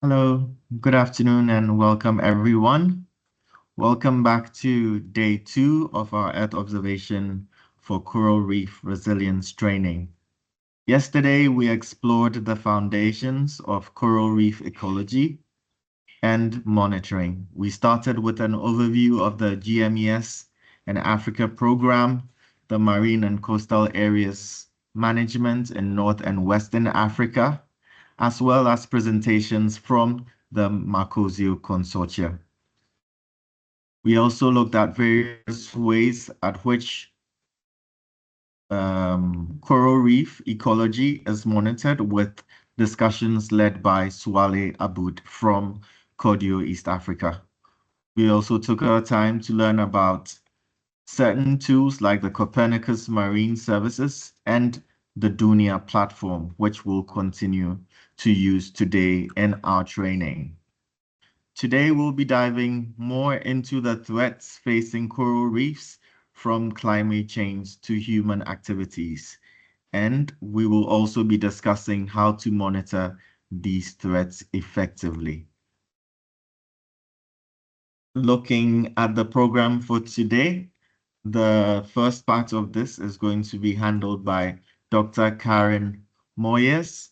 Hello, good afternoon, and welcome everyone. Welcome back to day 2 of our Earth observation for coral reef resilience training. Yesterday, we explored the foundations of coral reef ecology and monitoring. We started with an overview of the GMES and Africa program, the marine and coastal areas management in North and Western Africa, as well as presentations from the Marcosio Consortia. We also looked at various ways at which coral reef ecology is monitored, with discussions led by Suale Aboud from Cordio, East Africa. We also took our time to learn about certain tools like the Copernicus Marine Services and the Dunia platform, which we'll continue to use today in our training. Today, we'll be diving more into the threats facing coral reefs from climate change to human activities. And we will also be discussing how to monitor these threats effectively. Looking at the program for today, the first part of this is going to be handled by Dr. Karen Moyes.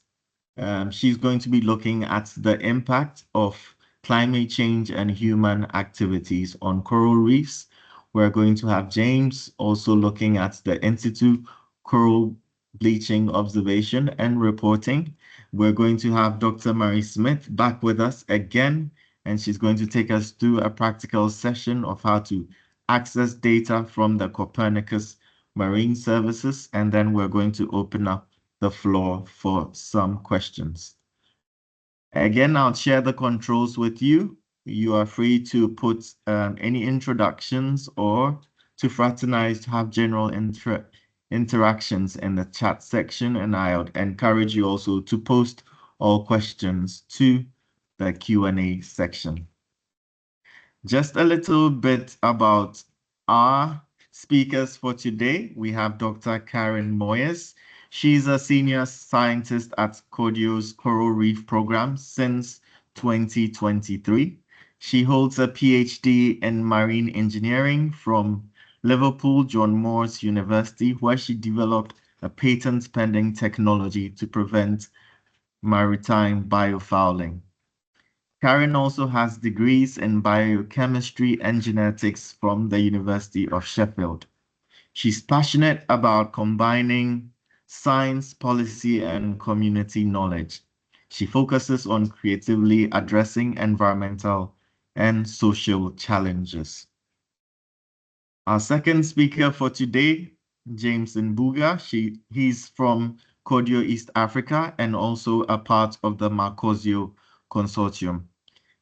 She's going to be looking at the impact of climate change and human activities on coral reefs. We're going to have James also looking at the in situ coral bleaching observation and reporting. We're going to have Dr. Mary Smith back with us again, and she's going to take us through a practical session of how to access data from the Copernicus Marine Services, and then we're going to open up the floor for some questions. Again, I'll share the controls with you. You are free to put any introductions or to fraternize, to have general interactions in the chat section, and I would encourage you also to post all questions to the Q&A section. Just a little bit about our speakers for today. We have Dr. Karen Moyes. She's a senior scientist at Cordio's Coral Reef program since 2023. She holds a PhD in marine engineering from Liverpool John Moores University, where she developed a patent-pending technology to prevent maritime biofouling. Karen also has degrees in biochemistry and genetics from the University of Sheffield. She's passionate about combining science, policy, and community knowledge. She focuses on creatively addressing environmental and social challenges. Our second speaker for today, James Mbuga. He's from Cordio, East Africa, and also a part of the Marcosio Consortium.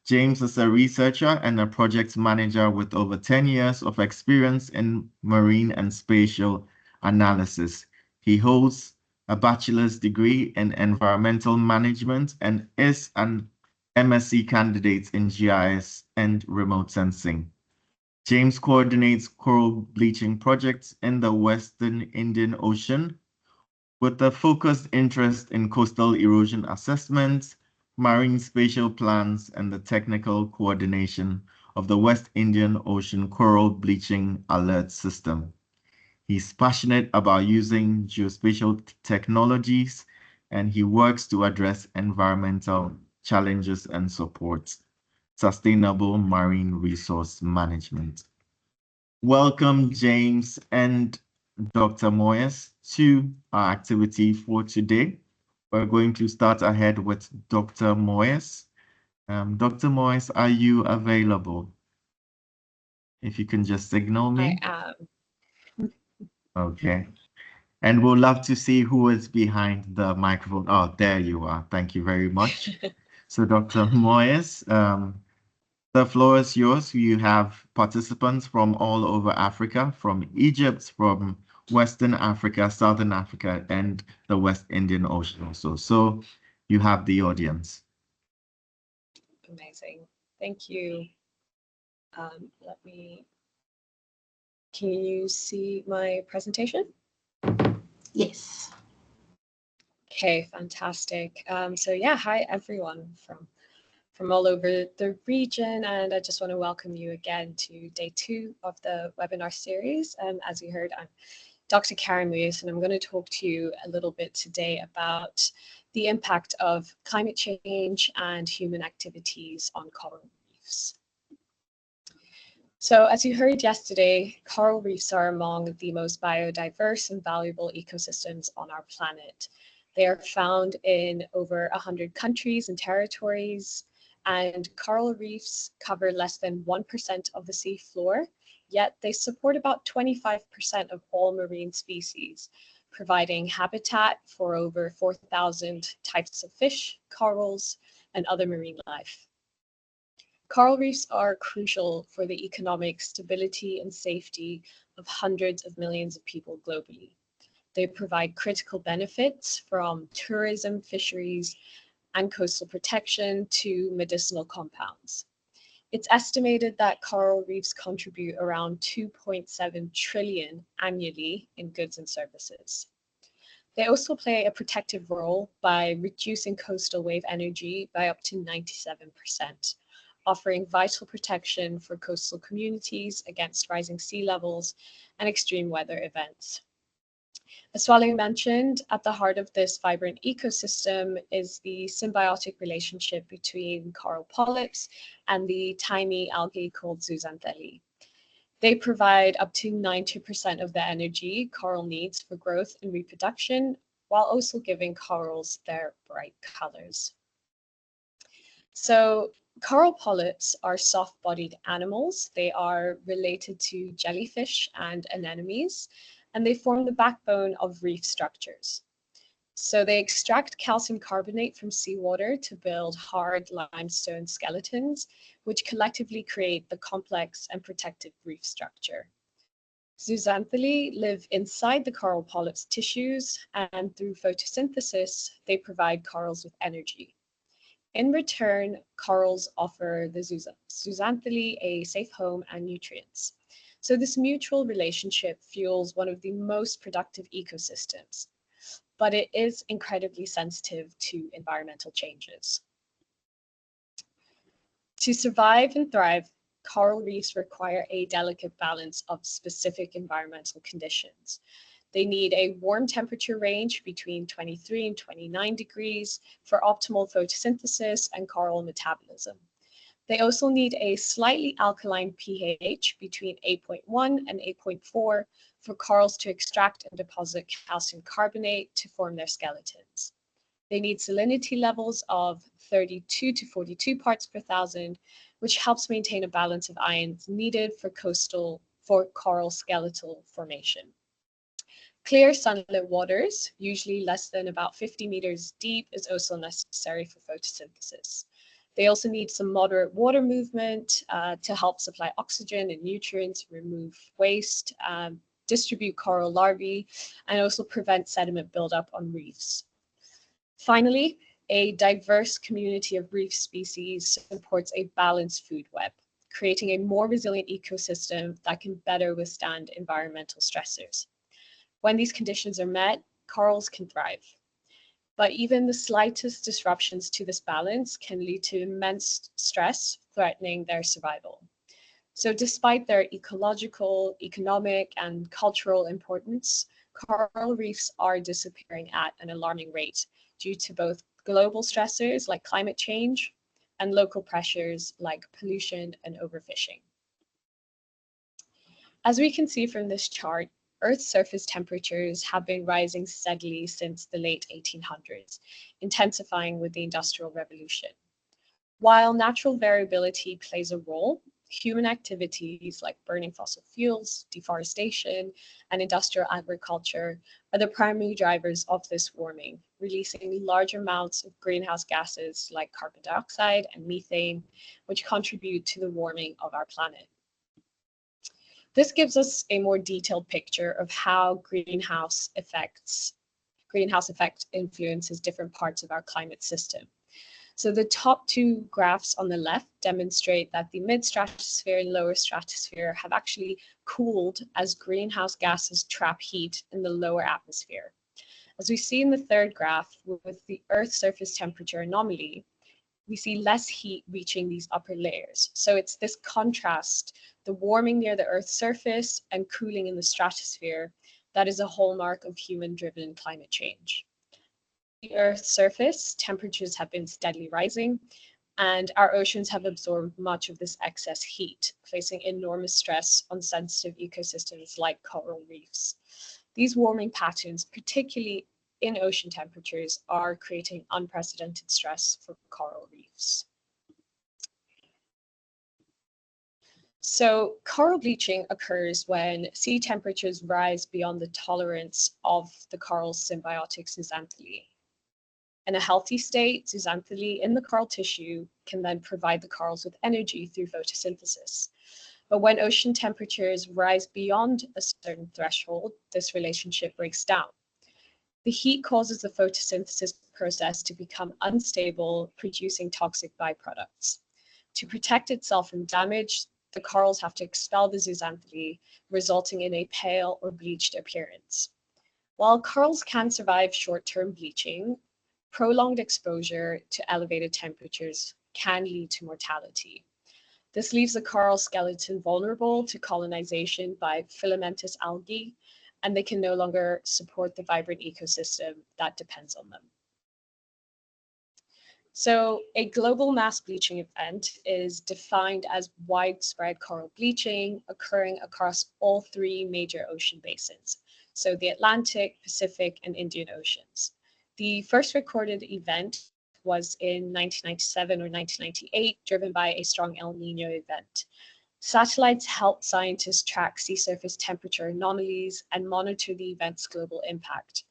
James is a researcher and a project manager with over 10 years of experience in marine and spatial analysis. He holds a bachelor's degree in environmental management and is an MSc candidate in GIS and remote sensing. James coordinates coral bleaching projects in the Western Indian Ocean with a focused interest in coastal erosion assessments, marine spatial plans, and the technical coordination of the West Indian Ocean Coral Bleaching Alert System. He's passionate about using geospatial technologies, and he works to address environmental challenges and support sustainable marine resource management. Welcome, James and Dr. Moyes, to our activity for today. We're going to start ahead with Dr. Moyes. Dr. Moyes, are you available? If you can just signal me. I am. Okay. And we'll love to see who is behind the microphone. Oh, there you are. Thank you very much. So, Dr. Moyes, the floor is yours. You have participants from all over Africa, from Egypt, from Western Africa, Southern Africa, and the West Indian Ocean also. So you have the audience. Amazing. Thank you. Can you see my presentation? Yes. Okay, fantastic. So yeah, hi everyone from from all over the region, and I just want to welcome you again to day 2 of the webinar series. As you heard, I'm Dr. Karen Moyes, and I'm going to talk to you a little bit today about the impact of climate change and human activities on coral reefs. So as you heard yesterday, coral reefs are among the most biodiverse and valuable ecosystems on our planet. They are found in over 100 countries and territories, and coral reefs cover less than 1% of the sea floor, yet they support about 25% of all marine species, providing habitat for over 4,000 types of fish, corals, and other marine life. Coral reefs are crucial for the economic stability and safety of hundreds of millions of people globally. They provide critical benefits from tourism, fisheries, and coastal protection to medicinal compounds. It's estimated that coral reefs contribute around 2.7 trillion annually in goods and services. They also play a protective role by reducing coastal wave energy by up to 97%. Offering vital protection for coastal communities against rising sea levels and extreme weather events. As Swallow mentioned, at the heart of this vibrant ecosystem is the symbiotic relationship between coral polyps and the tiny algae called zooxanthellae. They provide up to 90% of the energy coral needs for growth and reproduction, while also giving corals their bright colors. So coral polyps are soft-bodied animals. They are related to jellyfish and anemones, and they form the backbone of reef structures. So they extract calcium carbonate from seawater to build hard limestone skeletons, which collectively create the complex and protective reef structure. Zooxanthellae live inside the coral polyps' tissues, and through photosynthesis, they provide corals with energy. In return, corals offer the zooxanthellae a safe home and nutrients. So this mutual relationship fuels one of the most productive ecosystems, but it is incredibly sensitive to environmental changes. To survive and thrive, coral reefs require a delicate balance of specific environmental conditions. They need a warm temperature range between 23 and 29 degrees for optimal photosynthesis and coral metabolism. They also need a slightly alkaline pH between 8.1 and 8.4 for corals to extract and deposit calcium carbonate to form their skeletons. They need salinity levels of 32 to 42 parts per thousand, which helps maintain a balance of ions needed for coral skeletal formation. Clear sunlit waters, usually less than about 50 meters deep, is also necessary for photosynthesis. They also need some moderate water movement to help supply oxygen and nutrients, remove waste, distribute coral larvae, and also prevent sediment buildup on reefs. Finally, a diverse community of reef species supports a balanced food web, creating a more resilient ecosystem that can better withstand environmental stressors. When these conditions are met, corals can thrive. But even the slightest disruptions to this balance can lead to immense stress, threatening their survival. So despite their ecological, economic, and cultural importance, coral reefs are disappearing at an alarming rate due to both global stressors like climate change and local pressures like pollution and overfishing. As we can see from this chart, Earth's surface temperatures have been rising steadily since the late 1800s, intensifying with the Industrial Revolution. While natural variability plays a role, human activities like burning fossil fuels, deforestation, and industrial agriculture are the primary drivers of this warming, releasing large amounts of greenhouse gases like carbon dioxide and methane, which contribute to the warming of our planet. This gives us a more detailed picture of how greenhouse effect influences different parts of our climate system. So the top two graphs on the left demonstrate that the mid-stratosphere and lower stratosphere have actually cooled as greenhouse gases trap heat in the lower atmosphere. As we see in the third graph, with the Earth's surface temperature anomaly, we see less heat reaching these upper layers. So it's this contrast, the warming near the Earth's surface and cooling in the stratosphere, that is a hallmark of human-driven climate change. The Earth's surface, temperatures have been steadily rising, and our oceans have absorbed much of this excess heat, placing enormous stress on sensitive ecosystems like coral reefs. These warming patterns, particularly in ocean temperatures, are creating unprecedented stress for coral reefs. So coral bleaching occurs when sea temperatures rise beyond the tolerance of the coral's symbiotic zooxanthellae. In a healthy state, zooxanthellae in the coral tissue can then provide the corals with energy through photosynthesis. But when ocean temperatures rise beyond a certain threshold, this relationship breaks down. The heat causes the photosynthesis process to become unstable, producing toxic byproducts. To protect itself from damage, the corals have to expel the zooxanthellae, resulting in a pale or bleached appearance. While corals can survive short-term bleaching, prolonged exposure to elevated temperatures can lead to mortality. This leaves the coral skeleton vulnerable to colonization by filamentous algae, and they can no longer support the vibrant ecosystem that depends on them. So a global mass bleaching event is defined as widespread coral bleaching occurring across all three major ocean basins, so the Atlantic, Pacific, and Indian Oceans. The first recorded event was in 1997 or 1998, driven by a strong El Nino event. Satellites helped scientists track sea surface temperature anomalies and monitor the event's global impact.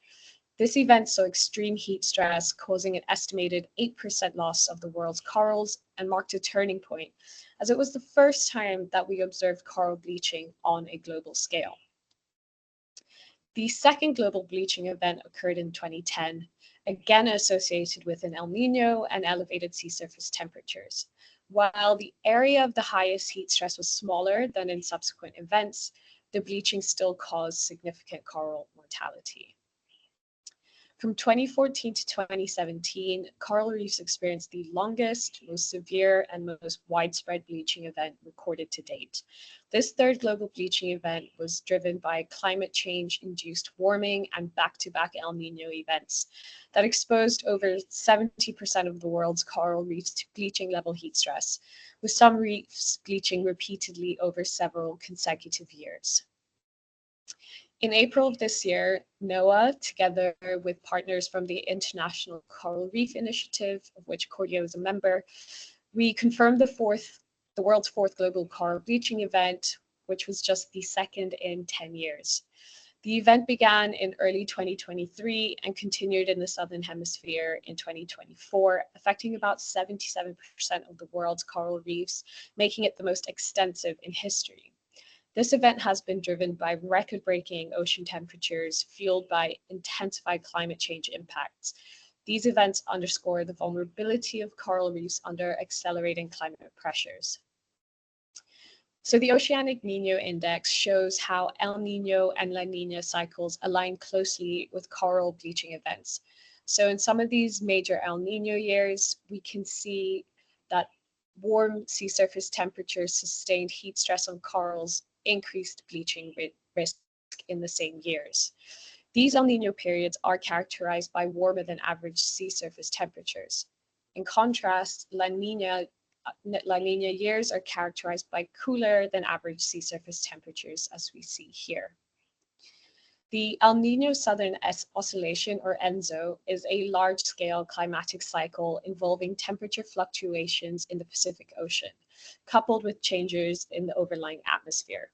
This event saw extreme heat stress, causing an estimated 8% loss of the world's corals, and marked a turning point, as it was the first time that we observed coral bleaching on a global scale. The second global bleaching event occurred in 2010, again associated with an El Nino and elevated sea surface temperatures. While the area of the highest heat stress was smaller than in subsequent events, the bleaching still caused significant coral mortality. From 2014 to 2017, coral reefs experienced the longest, most severe, and most widespread bleaching event recorded to date. This third global bleaching event was driven by climate change-induced warming and back-to-back El Nino events that exposed over 70% of the world's coral reefs to bleaching level heat stress, with some reefs bleaching repeatedly over several consecutive years. In April of this year, NOAA, together with partners from the International Coral Reef Initiative, of which Cordio is a member, we confirmed the world's fourth global coral bleaching event, which was just the second in 10 years. The event began in early 2023 and continued in the Southern Hemisphere in 2024, affecting about 77% of the world's coral reefs, making it the most extensive in history. This event has been driven by record-breaking ocean temperatures fueled by intensified climate change impacts. These events underscore the vulnerability of coral reefs under accelerating climate pressures. So the Oceanic Nino Index shows how El Nino and La Nina cycles align closely with coral bleaching events. So in some of these major El Nino years, we can see that warm sea surface temperatures sustained heat stress on corals, increased bleaching risk in the same years. These El Nino periods are characterized by warmer than average sea surface temperatures. In contrast, La Nina years are characterized by cooler than average sea surface temperatures, as we see here. The El Nino Southern Oscillation, or ENSO, is a large-scale climatic cycle involving temperature fluctuations in the Pacific Ocean, coupled with changes in the overlying atmosphere.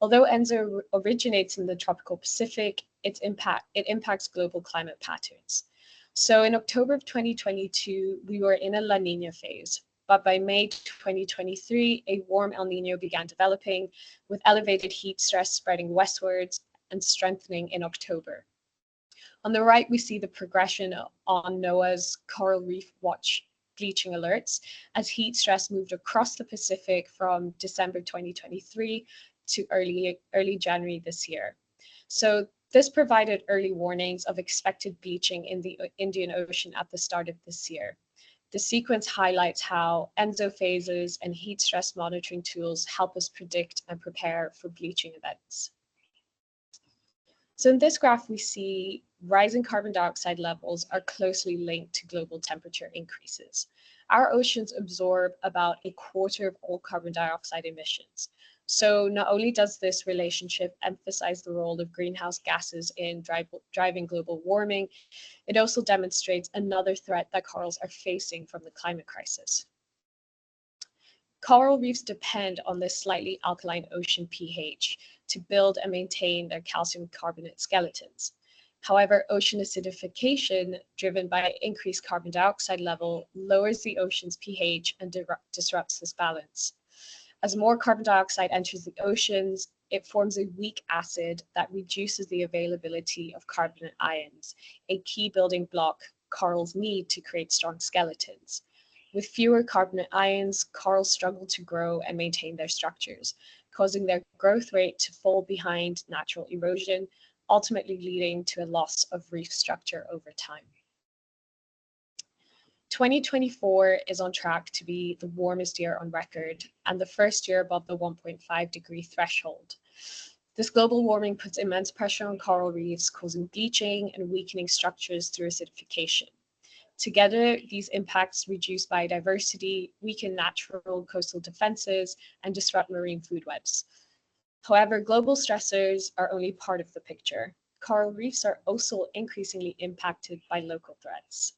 Although ENSO originates in the tropical Pacific, it impacts global climate patterns. So in October of 2022, we were in a La Nina phase, but by May 2023, a warm El Nino began developing, with elevated heat stress spreading westwards and strengthening in October. On the right, we see the progression on NOAA's Coral Reef Watch bleaching alerts as heat stress moved across the Pacific from December 2023 to early January this year. So this provided early warnings of expected bleaching in the Indian Ocean at the start of this year. The sequence highlights how enzophases and heat stress monitoring tools help us predict and prepare for bleaching events. So in this graph, we see rising carbon dioxide levels are closely linked to global temperature increases. Our oceans absorb about a quarter of all carbon dioxide emissions. So not only does this relationship emphasize the role of greenhouse gases in driving global warming, it also demonstrates another threat that corals are facing from the climate crisis. Coral reefs depend on this slightly alkaline ocean pH to build and maintain their calcium carbonate skeletons. However, ocean acidification, driven by increased carbon dioxide level, lowers the ocean's pH and disrupts this balance. As more carbon dioxide enters the oceans, it forms a weak acid that reduces the availability of carbonate ions, a key building block corals need to create strong skeletons. With fewer carbonate ions, corals struggle to grow and maintain their structures, causing their growth rate to fall behind natural erosion, ultimately leading to a loss of reef structure over time. 2024 is on track to be the warmest year on record and the first year above the 1.5 degree threshold. This global warming puts immense pressure on coral reefs, causing bleaching and weakening structures through acidification. Together, these impacts reduce biodiversity, weaken natural coastal defenses, and disrupt marine food webs. However, global stressors are only part of the picture. Coral reefs are also increasingly impacted by local threats.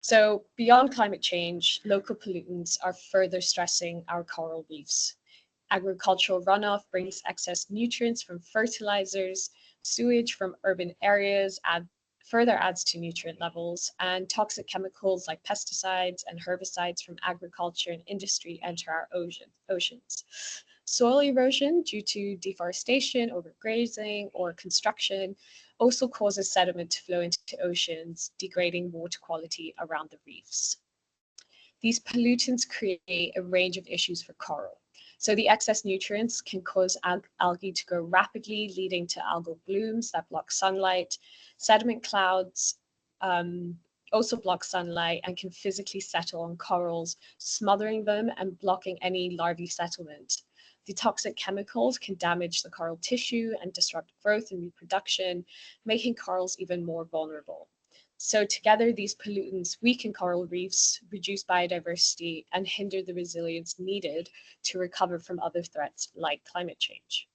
So beyond climate change, local pollutants are further stressing our coral reefs. Agricultural runoff brings excess nutrients from fertilizers, sewage from urban areas further adds to nutrient levels, and toxic chemicals like pesticides and herbicides from agriculture and industry enter our oceans. Soil erosion due to deforestation, overgrazing, or construction also causes sediment to flow into oceans, degrading water quality around the reefs. These pollutants create a range of issues for coral. So the excess nutrients can cause algae to grow rapidly, leading to algal blooms that block sunlight. Sediment clouds also block sunlight and can physically settle on corals, smothering them and blocking any larvae settlement. The toxic chemicals can damage the coral tissue and disrupt growth and reproduction, making corals even more vulnerable. So together, these pollutants weaken coral reefs, reduce biodiversity, and hinder the resilience needed to recover from other threats like climate change.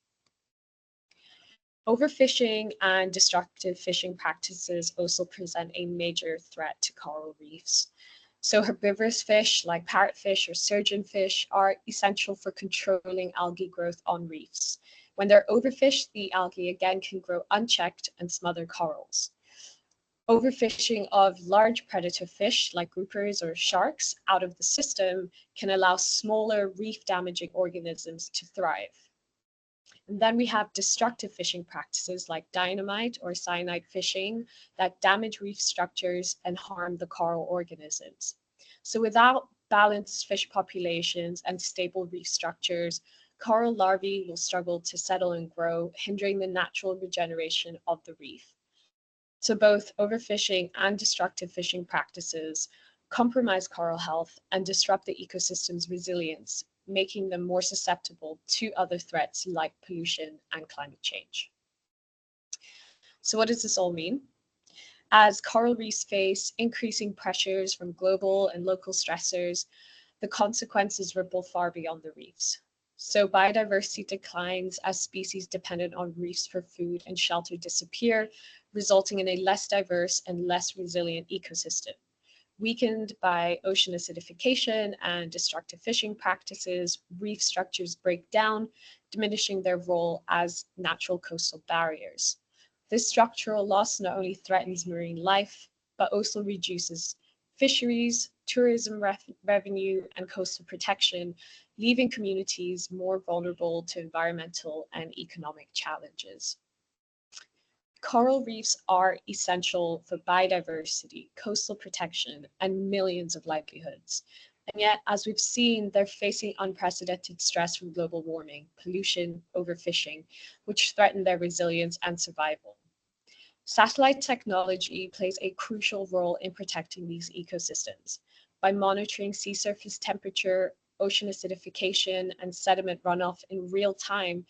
Overfishing and destructive fishing practices also present a major threat to coral reefs. So herbivorous fish like parrotfish or surgeonfish are essential for controlling algae growth on reefs. When they're overfished, the algae again can grow unchecked and smother corals. Overfishing of large predator fish like groupers or sharks out of the system can allow smaller reef-damaging organisms to thrive. And then we have destructive fishing practices like dynamite or cyanide fishing that damage reef structures and harm the coral organisms. So without balanced fish populations and stable reef structures, coral larvae will struggle to settle and grow, hindering the natural regeneration of the reef. So both overfishing and destructive fishing practices compromise coral health and disrupt the ecosystem's resilience, making them more susceptible to other threats like pollution and climate change. So what does this all mean? As coral reefs face increasing pressures from global and local stressors, the consequences ripple far beyond the reefs. So biodiversity declines as species dependent on reefs for food and shelter disappear, resulting in a less diverse and less resilient ecosystem. Weakened by ocean acidification and destructive fishing practices, reef structures break down, diminishing their role as natural coastal barriers. This structural loss not only threatens marine life, but also reduces fisheries, tourism revenue, and coastal protection, leaving communities more vulnerable to environmental and economic challenges. Coral reefs are essential for biodiversity, coastal protection, and millions of livelihoods. And yet, as we've seen, they're facing unprecedented stress from global warming, pollution, overfishing, which threaten their resilience and survival. Satellite technology plays a crucial role in protecting these ecosystems. By monitoring sea surface temperature, ocean acidification, and sediment runoff in real time,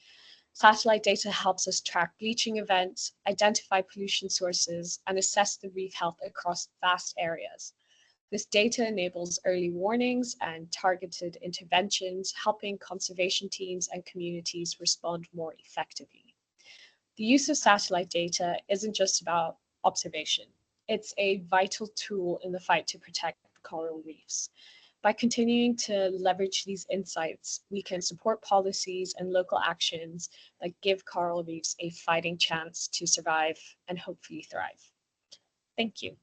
satellite data helps us track bleaching events, identify pollution sources, and assess the reef health across vast areas. This data enables early warnings and targeted interventions, helping conservation teams and communities respond more effectively. The use of satellite data isn't just about observation. It's a vital tool in the fight to protect coral reefs. By continuing to leverage these insights, we can support policies and local actions that give coral reefs a fighting chance to survive and hopefully thrive. Thank you.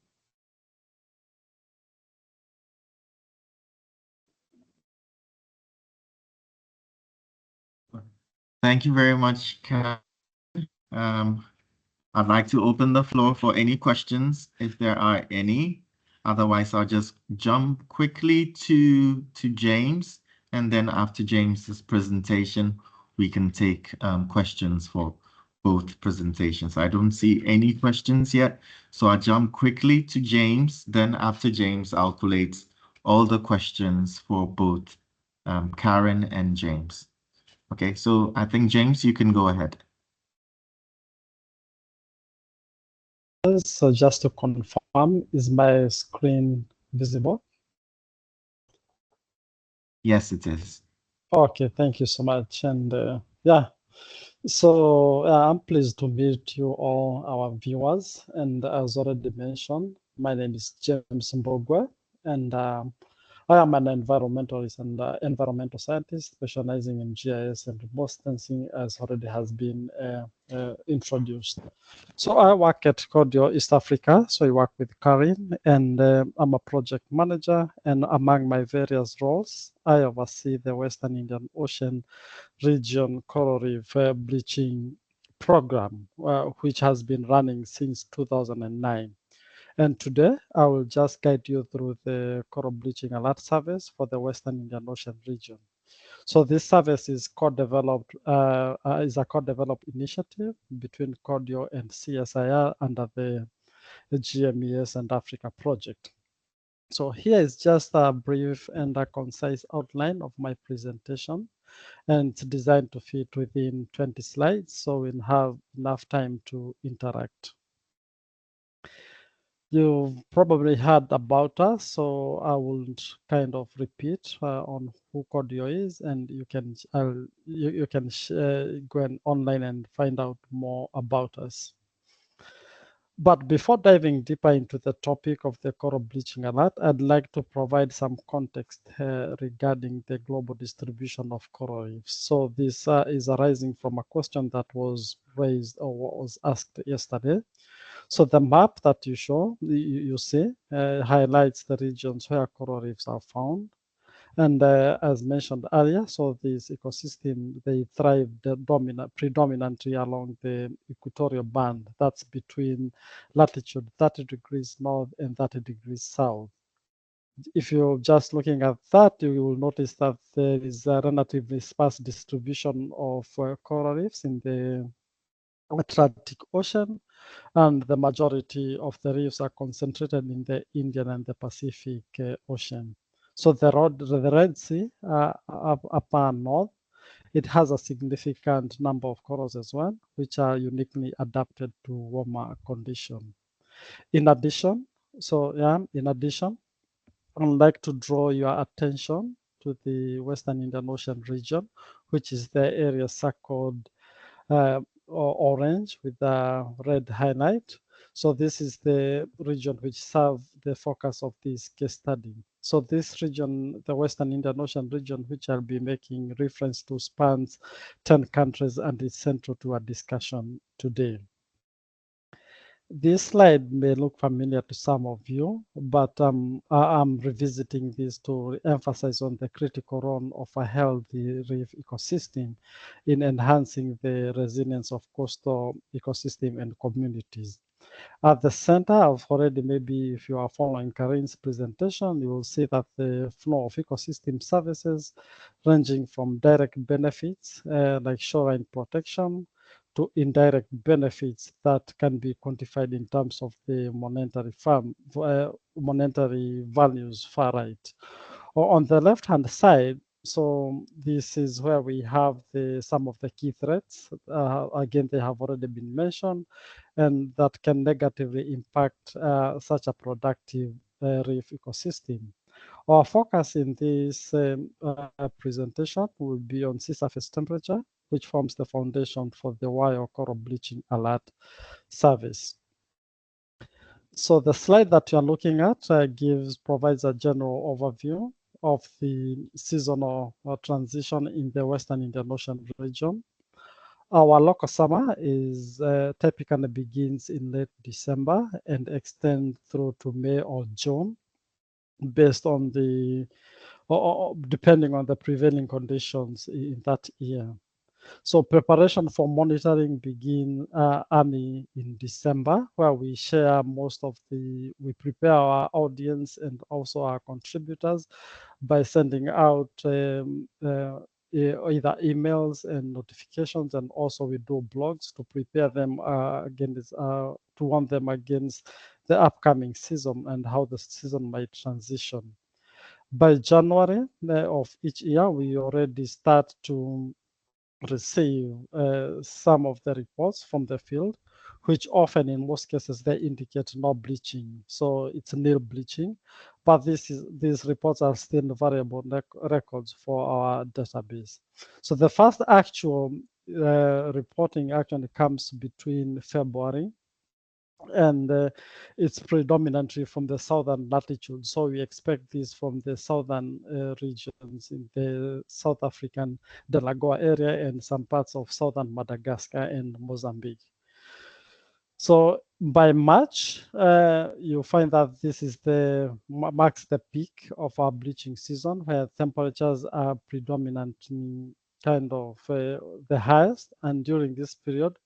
Thank you very much, Karen. Um, I'd like to open the floor for any questions if there are any. Otherwise, I'll just jump quickly to James, and then after James's presentation, we can take questions for both presentations. I don't see any questions yet, so I'll jump quickly to James. Then after James, I'll collate all the questions for both Karen and James. Okay, so I think James, you can go ahead. So just to confirm, is my screen visible? Yes, it is. Okay, thank you so much. And yeah, so I'm pleased to meet you all, our viewers. And as already mentioned, my name is James Mbogwe, and I am an environmentalist and environmental scientist specializing in GIS and remote sensing, as already has been introduced. So I work at Cordio East Africa. So I work with Karin, and I'm a project manager. And among my various roles, I oversee the Western Indian Ocean region coral reef bleaching program, which has been running since 2009. And today, I will just guide you through the coral bleaching alert service for the Western Indian Ocean region. So this service is co-developed, is a co-developed initiative between Cordio and CSIR under the GMES and Africa project. So here is just a brief and a concise outline of my presentation, and it's designed to fit within 20 slides, so we'll have enough time to interact. You've probably heard about us, so I will kind of repeat on who Cordio is, and you can go online and find out more about us. But before diving deeper into the topic of the coral bleaching alert, I'd like to provide some context regarding the global distribution of coral reefs. So this is arising from a question that was raised or was asked yesterday. So the map that you see highlights the regions where coral reefs are found. And as mentioned earlier, so this ecosystem, they thrive predominantly along the equatorial band. That's between latitude 30 degrees north and 30 degrees south. If you're just looking at that, you will notice that there is a relatively sparse distribution of coral reefs in the Atlantic Ocean, and the majority of the reefs are concentrated in the Indian and the Pacific Ocean. So the Red Sea, upper north, it has a significant number of corals as well, which are uniquely adapted to warmer conditions. In addition, I'd like to draw your attention to the Western Indian Ocean region, which is the area circled orange with a red highlight. So this is the region which serves the focus of this case study. So this region, the Western Indian Ocean region, which I'll be making reference to, spans 10 countries and is central to our discussion today. This slide may look familiar to some of you, but I'm revisiting this to emphasize on the critical role of a healthy reef ecosystem in enhancing the resilience of coastal ecosystem and communities. At the center, I've already, maybe if you are following Karin's presentation, you will see that the flow of ecosystem services ranging from direct benefits like shoreline protection to indirect benefits that can be quantified in terms of the monetary values far right. Or on the left-hand side, so this is where we have some of the key threats. Again, they have already been mentioned, and that can negatively impact such a productive reef ecosystem. Our focus in this presentation will be on sea surface temperature, which forms the foundation for the WIO coral bleaching alert service. So the slide that you're looking at provides a general overview of the seasonal transition in the Western Indian Ocean region. Our local summer is typically begins in late December and extends through to May or June, based on or depending on the prevailing conditions in that year. So preparation for monitoring begin early in December, where we share we prepare our audience and also our contributors by sending out either emails and notifications, and also we do blogs to prepare them to warn them against the upcoming season and how the season might transition. By January of each year, we already start to receive some of the reports from the field, which often in most cases they indicate no bleaching, so it's nil bleaching, but these reports are still variable records for our database. So the first actual reporting actually comes between February, and it's predominantly from the southern latitude. So we expect this from the southern regions in the South African Delagoa area and some parts of southern Madagascar and Mozambique. So by March, you find that this is marks the peak of our bleaching season, where temperatures are predominantly kind of the highest, and during this period,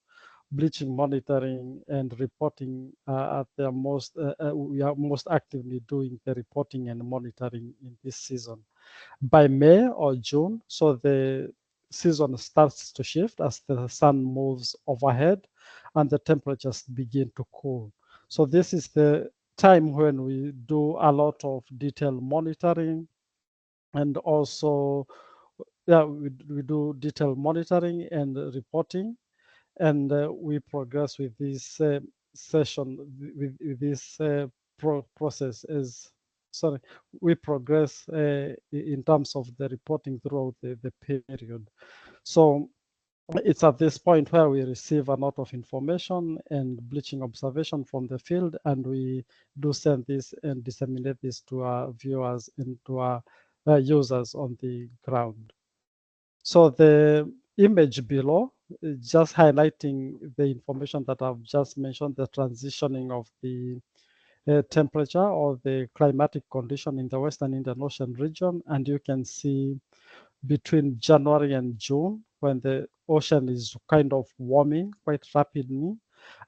bleaching monitoring and reporting at their most, we are most actively doing the reporting and monitoring in this season. By May or June, so the season starts to shift as the sun moves overhead and the temperatures begin to cool. So this is the time when we do a lot of detailed monitoring, and also we do detailed monitoring and reporting, and we progress with this session with this process as sorry we progress in terms of the reporting throughout the period. So it's at this point where we receive a lot of information and bleaching observation from the field, and we do send this and disseminate this to our viewers and to our users on the ground. So the image below is just highlighting the information that I've just mentioned, the transitioning of the temperature or the climatic condition in the Western Indian Ocean region. And you can see between January and June, when the ocean is kind of warming quite rapidly,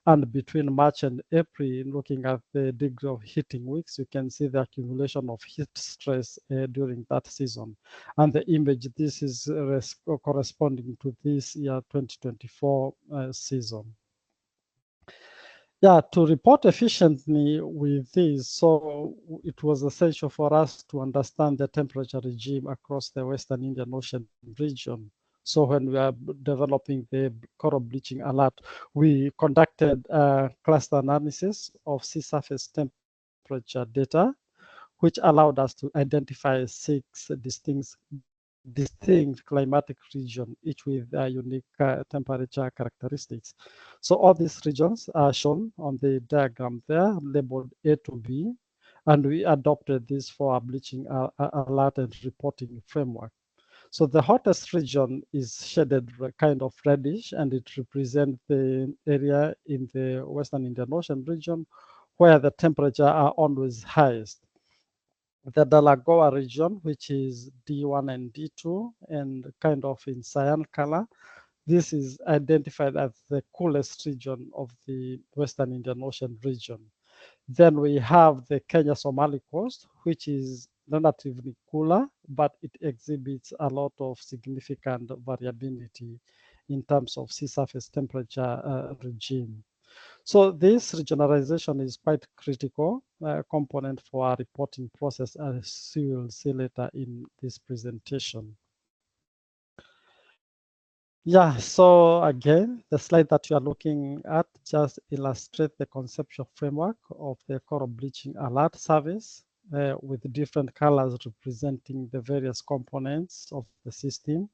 and between March and April, looking at the degree of heating weeks, you can see the accumulation of heat stress during that season. And the image, this is corresponding to this year 2024 season. Yeah, to report efficiently with this, so it was essential for us to understand the temperature regime across the Western Indian Ocean region. So when we are developing the coral bleaching alert, we conducted a cluster analysis of sea surface temperature data, which allowed us to identify 6 distinct climatic regions, each with unique temperature characteristics. So all these regions are shown on the diagram there, labeled A to B, and we adopted this for our bleaching alert and reporting framework. So the hottest region is shaded kind of reddish, and it represents the area in the Western Indian Ocean region where the temperature are always highest. The Delagoa region, which is D1 and D2, and kind of in cyan color, this is identified as the coolest region of the Western Indian Ocean region. Then we have the Kenya-Somali coast, which is relatively cooler, but it exhibits a lot of significant variability in terms of sea surface temperature regime. So this regionalization is quite critical component for our reporting process, as you will see later in this presentation. Yeah, so again, the slide that you are looking at just illustrates the conceptual framework of the coral bleaching alert service with different colors representing the various components of the system.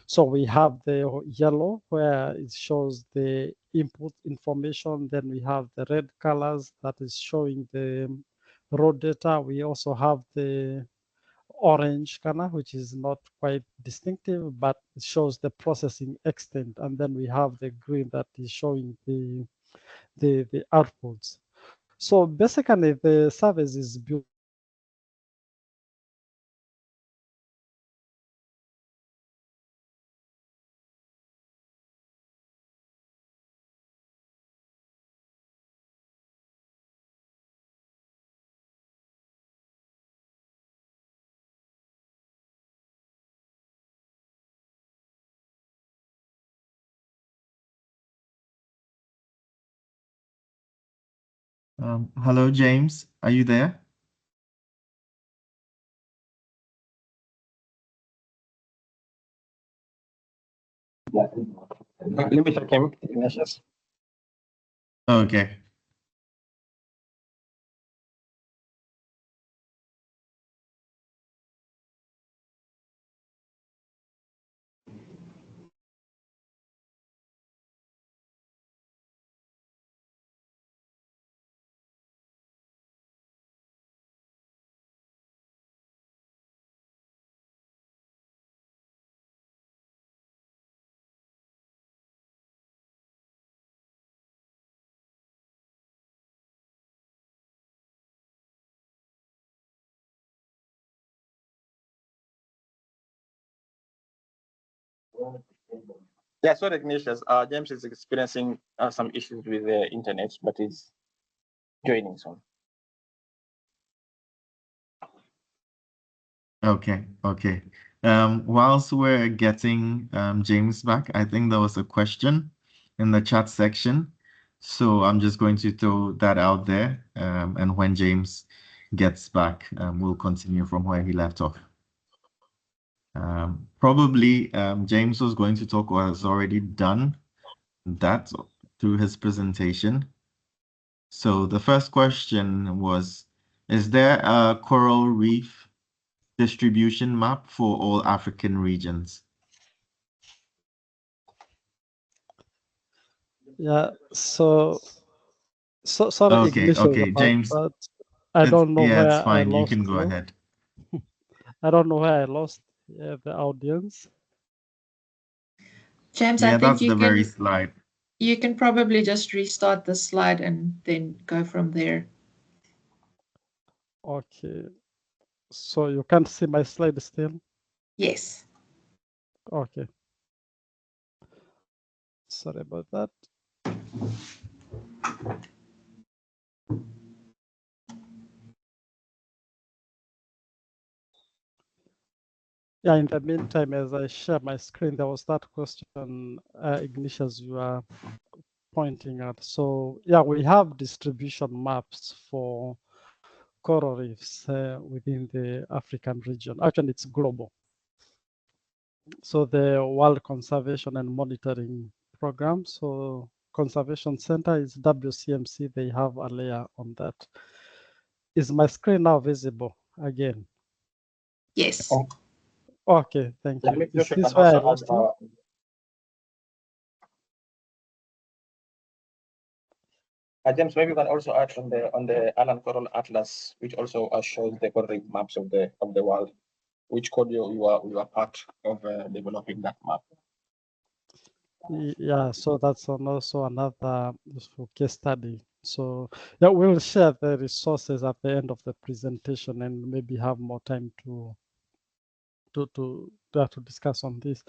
So we have the yellow where it shows the input information. Then we have the red colors that is showing the raw data. We also have the orange color, which is not quite distinctive, but it shows the processing extent. And then we have the green that is showing the outputs. So basically the service is built Hello, James. Are you there? Let me check him. Ignatius. Okay. Yeah, sorry, Ignatius. James is experiencing some issues with the internet, but he's joining soon. Okay. Okay. Whilst we're getting James back, I think there was a question in the chat section. So I'm just going to throw that out there. And when James gets back, we'll continue from where he left off. Probably James was going to talk or has already done that through his presentation. So the first question was, is there a coral reef distribution map for all African regions? Yeah, so sorry, Okay, Ignatius, okay, about James, that. I don't know yeah, it's where I fine. You lost can go you. ahead. I don't know where I lost the audience. James, I Yeah, think that's the very slide. you can probably just restart the slide and then go from there. Okay, so you can't see my slide still? Yes. Okay. Sorry about that. Yeah, in the meantime, as I share my screen, there was that question, Ignatius, you are pointing at. So yeah, we have distribution maps for coral reefs within the African region. Actually, it's global. So the World Conservation and Monitoring Program, so Conservation Center is WCMC, they have a layer on that. Is my screen now visible again? Yes. Oh, Okay, thank let you. me Is just this can where I also lost you? James, maybe you can also add on the Alan Coral Atlas, which also shows the coral reef maps of the world. Which code you are part of developing that map? Yeah, so that's also another useful case study. So yeah, we'll share the resources at the end of the presentation and maybe have more time to discuss on this.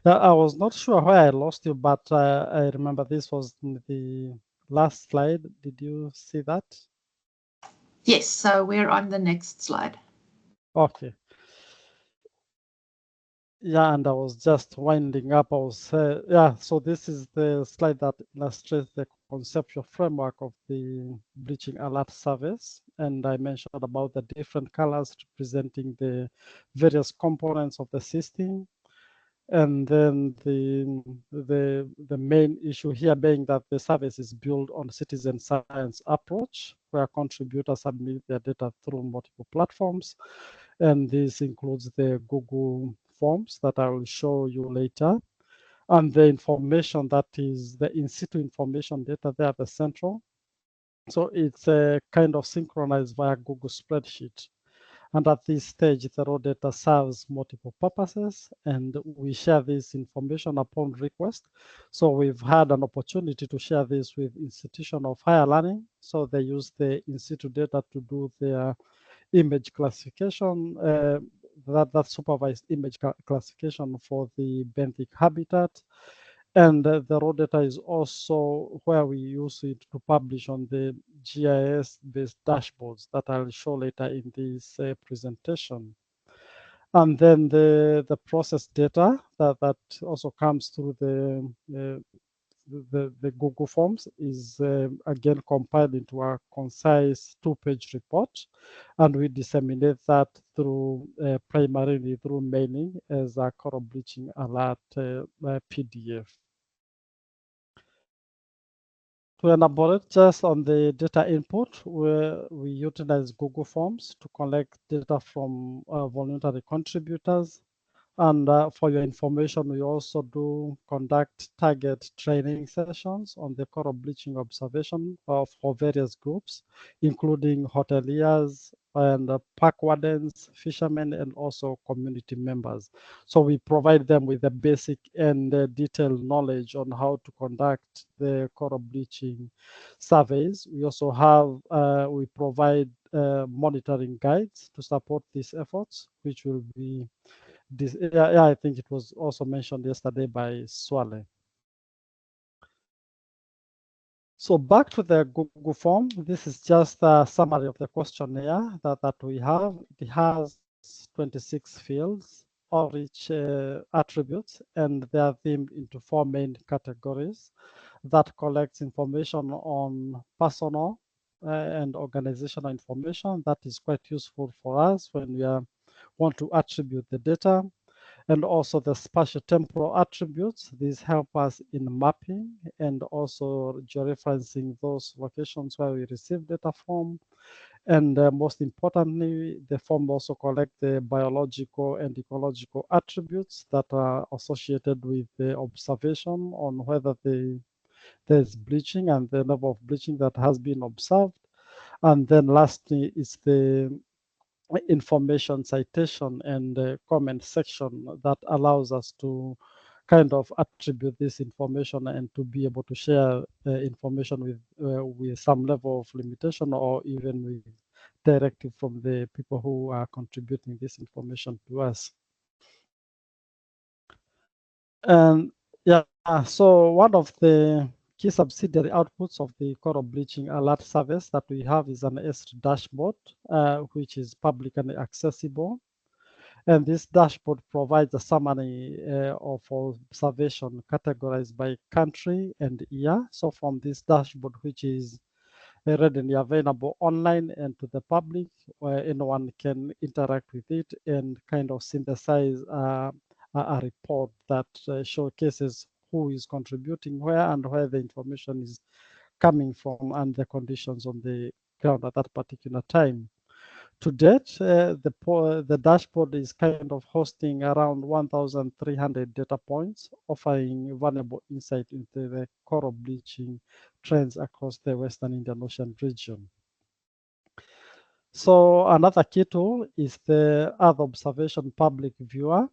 I was not sure where I lost you, but I remember this was the last slide. Did you see that? Yes, so we're on the next slide. Okay. Yeah, and I was just winding up. I was, yeah, so this is the slide that illustrates the conceptual framework of the bleaching alert service. And I mentioned about the different colors representing the various components of the system. And then the main issue here being that the service is built on citizen science approach, where contributors submit their data through multiple platforms. And this includes the Google Forms that I will show you later. And the information that is the in situ information data there at the central. So it's kind of synchronized via Google spreadsheet. And at this stage, the raw data serves multiple purposes, and we share this information upon request. So we've had an opportunity to share this with institutions of higher learning. So they use the in situ data to do their image classification, that supervised image classification for the benthic habitat. And the raw data is also where we use it to publish on the GIS-based dashboards that I'll show later in this presentation. And then the process data that also comes through the Google Forms is again compiled into a concise 2-page report, and we disseminate that through primarily through mailing as a coral bleaching alert PDF. To elaborate just on the data input, we utilize Google Forms to collect data from voluntary contributors. And for your information, we also do conduct target training sessions on the coral bleaching observation for various groups, including hoteliers and park wardens, fishermen, and also community members. So we provide them with the basic and detailed knowledge on how to conduct the coral bleaching surveys. We also have, we provide monitoring guides to support these efforts, which will be this, yeah, I think it was also mentioned yesterday by Swale. So back to the Google form, this is just a summary of the questionnaire that we have. It has 26 fields, all rich attributes, and they are themed into 4 main categories that collects information on personal and organizational information that is quite useful for us when we want to attribute the data, and also the spatial temporal attributes. These help us in mapping and also georeferencing those locations where we receive data from. And most importantly, the form also collect the biological and ecological attributes that are associated with the observation on whether there's bleaching and the level of bleaching that has been observed. And then lastly is the information citation and comment section that allows us to kind of attribute this information and to be able to share information with some level of limitation or even with directive from the people who are contributing this information to us. And yeah, so one of the key subsidiary outputs of the coral bleaching alert service that we have is an ESRI dashboard, which is publicly accessible. And this dashboard provides a summary of observation categorized by country and year. So from this dashboard, which is readily available online and to the public, where anyone can interact with it and kind of synthesize a report that showcases who is contributing where and where the information is coming from and the conditions on the ground at that particular time. To date, the dashboard is kind of hosting around 1,300 data points, offering valuable insight into the coral bleaching trends across the Western Indian Ocean region. So another key tool is the Earth Observation Public Viewer,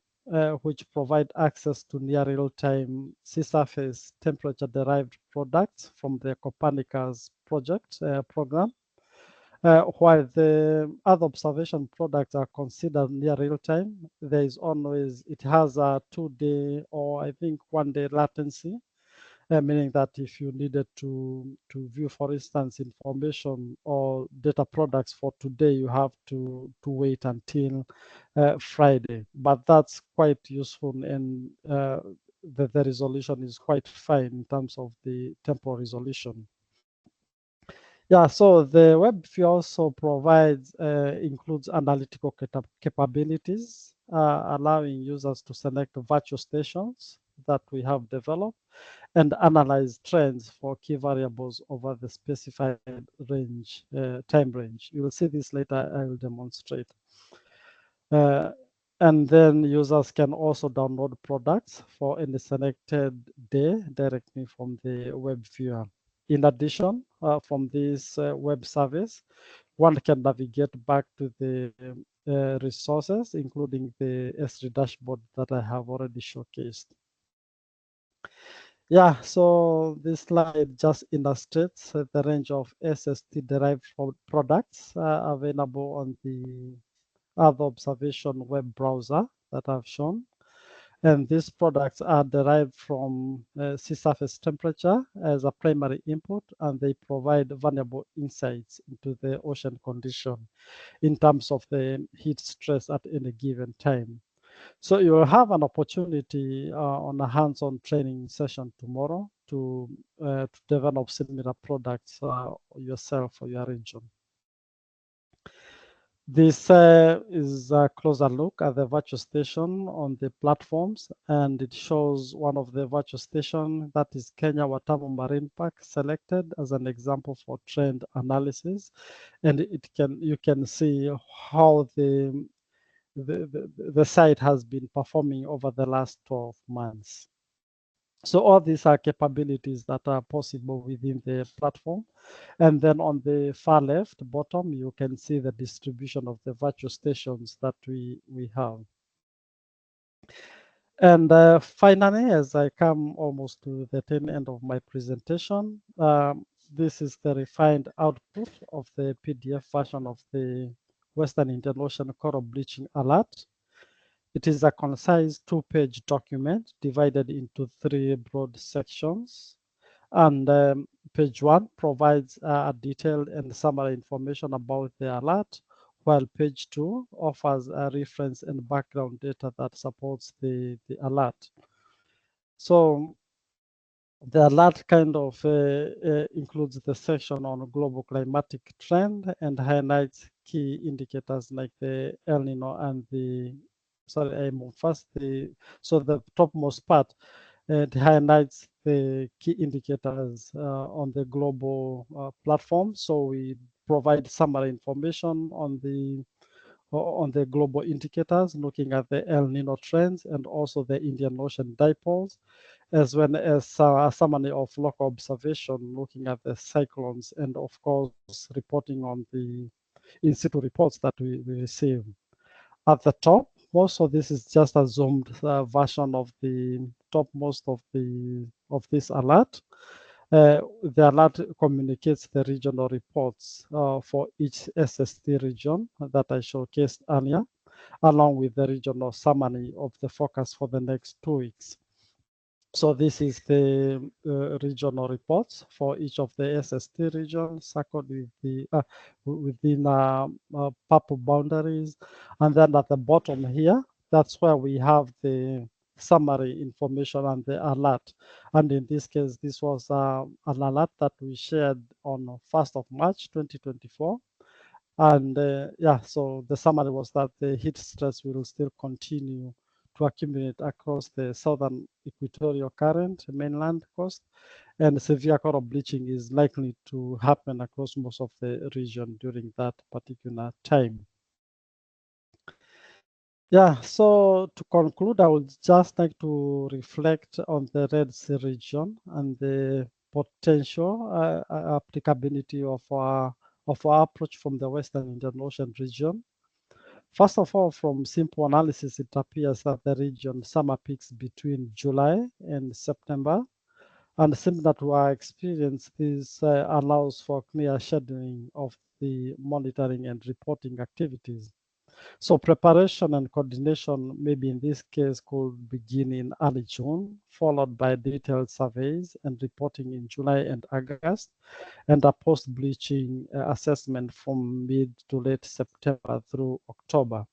which provide access to near real-time sea surface temperature-derived products from the Copernicus project program. While the other observation products are considered near real time, there is always, it has a 2-day or I think 1-day latency. meaning that if you needed to view, for instance, information or data products for today, you have to wait until Friday. But that's quite useful, and the resolution is quite fine in terms of the temporal resolution. Yeah, so the web view also provides, includes analytical capabilities, allowing users to select virtual stations that we have developed and analyze trends for key variables over the specified range, time range. You will see this later, I will demonstrate. And then users can also download products for any selected day directly from the web viewer. In addition, from this web service, one can navigate back to the resources, including the S3 dashboard that I have already showcased. Yeah, so this slide just illustrates the range of SST-derived products available on the Earth observation web browser that I've shown. And these products are derived from sea surface temperature as a primary input, and they provide valuable insights into the ocean condition in terms of the heat stress at any given time. So you will have an opportunity on a hands-on training session tomorrow to develop similar products yourself for your region. This is a closer look at the virtual station on the platforms, and it shows one of the virtual stations, that is Kenya Watamu Marine Park, selected as an example for trend analysis. And you can see how the site has been performing over the last 12 months. So all these are capabilities that are possible within the platform. And then on the far left bottom, you can see the distribution of the virtual stations that we have. And finally, as I come almost to the tail end of my presentation, this is the refined output of the PDF version of the Western Indian Ocean Coral Bleaching Alert. It is a concise 2-page document divided into 3 broad sections. And page 1 provides a detailed and summary information about the alert, while page 2 offers a reference and background data that supports the alert. So the alert kind of includes the section on global climatic trend and highlights key indicators like the El Nino and the, sorry, I move fast. So the topmost part, it highlights the key indicators on the global platform. So we provide summary information on the global indicators, looking at the El Nino trends and also the Indian Ocean dipoles, as well as a summary of local observation, looking at the cyclones and of course reporting on the in-situ reports that we receive. At the top, also this is just a zoomed version of the topmost of this alert. The alert communicates the regional reports for each SST region that I showcased earlier, along with the regional summary of the forecast for the next 2 weeks. So this is the regional reports for each of the SST regions, circled with the within purple boundaries, and then at the bottom here, that's where we have the summary information and the alert. And in this case, this was an alert that we shared on 1st of March 2024. And yeah, so the summary was that the heat stress will still continue to accumulate across the southern equatorial current, mainland coast, and severe coral bleaching is likely to happen across most of the region during that particular time. Yeah, so to conclude, I would just like to reflect on the Red Sea region and the potential applicability of our approach from the Western Indian Ocean region. First of all, from simple analysis, it appears that the region summer peaks between July and September. And similar to our experience, this allows for clear scheduling of the monitoring and reporting activities. So preparation and coordination, maybe in this case, could begin in early June, followed by detailed surveys and reporting in July and August, and a post-bleaching assessment from mid to late September through October.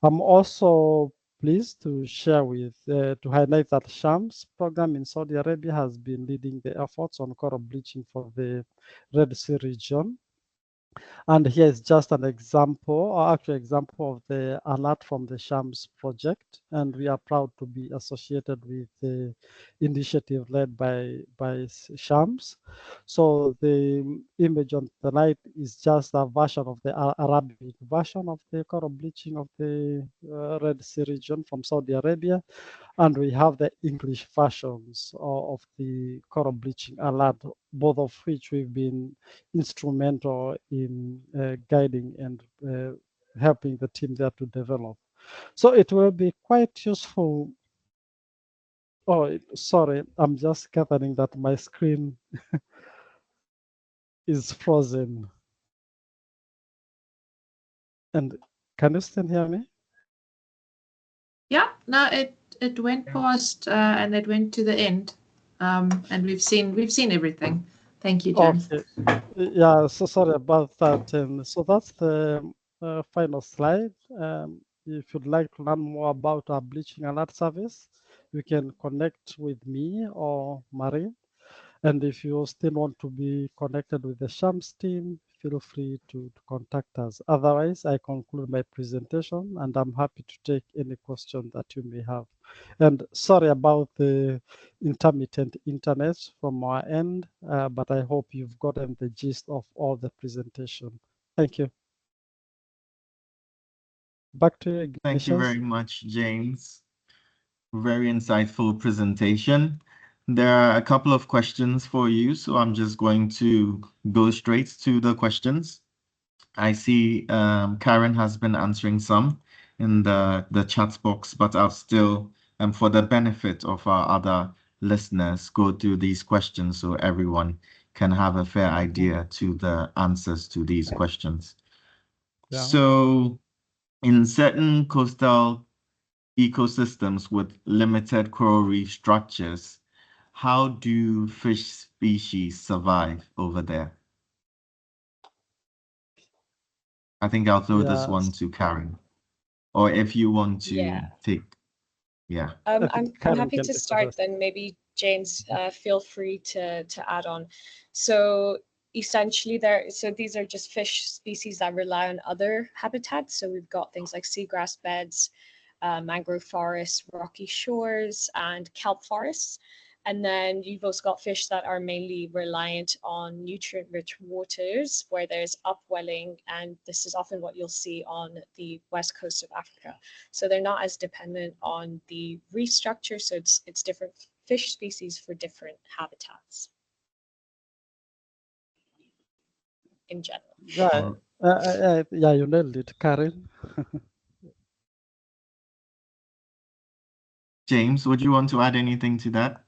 I'm also pleased to share to highlight that Shams program in Saudi Arabia has been leading the efforts on coral bleaching for the Red Sea region. And here is just an example, or actual example of the alert from the Shams project. And we are proud to be associated with the initiative led by Shams. So the image on the right is just a version of the Arabic version of the coral bleaching of the Red Sea region from Saudi Arabia. And we have the English versions of the coral bleaching alert, both of which we've been instrumental in guiding and helping the team there to develop. So it will be quite useful. Oh, sorry, I'm just gathering that my screen is frozen. And can you still hear me? Yeah, no, it went past and it went to the end, and we've seen everything. Thank you, James. Okay. Yeah, so sorry about that. And so that's the final slide. If you'd like to learn more about our bleaching alert service, you can connect with me or Marie. And if you still want to be connected with the Shams team, feel free to contact us. Otherwise, I conclude my presentation and I'm happy to take any question that you may have. And sorry about the intermittent internet from our end, but I hope you've gotten the gist of all the presentation. Thank you. Back to you, Ignatius. Thank you very much, James. Very insightful presentation. There are a couple of questions for you, so I'm just going to go straight to the questions. I see Karen has been answering some in the chat box, but I'll still, for the benefit of our other listeners, go through these questions so everyone can have a fair idea to the answers to these questions. Yeah. So in certain coastal ecosystems with limited coral reef structures, how do fish species survive over there? I think I'll throw this one to Karen. Or if you want to take, I'm Karen happy can to take start this. then. Maybe James, feel free to add on. So essentially these are just fish species that rely on other habitats. So we've got things like seagrass beds, mangrove forests, rocky shores, and kelp forests. And then you've also got fish that are mainly reliant on nutrient-rich waters where there's upwelling, and this is often what you'll see on the west coast of Africa. So they're not as dependent on the reef structure, so it's different fish species for different habitats in general. Yeah, you nailed it, Karen. James, would you want to add anything to that?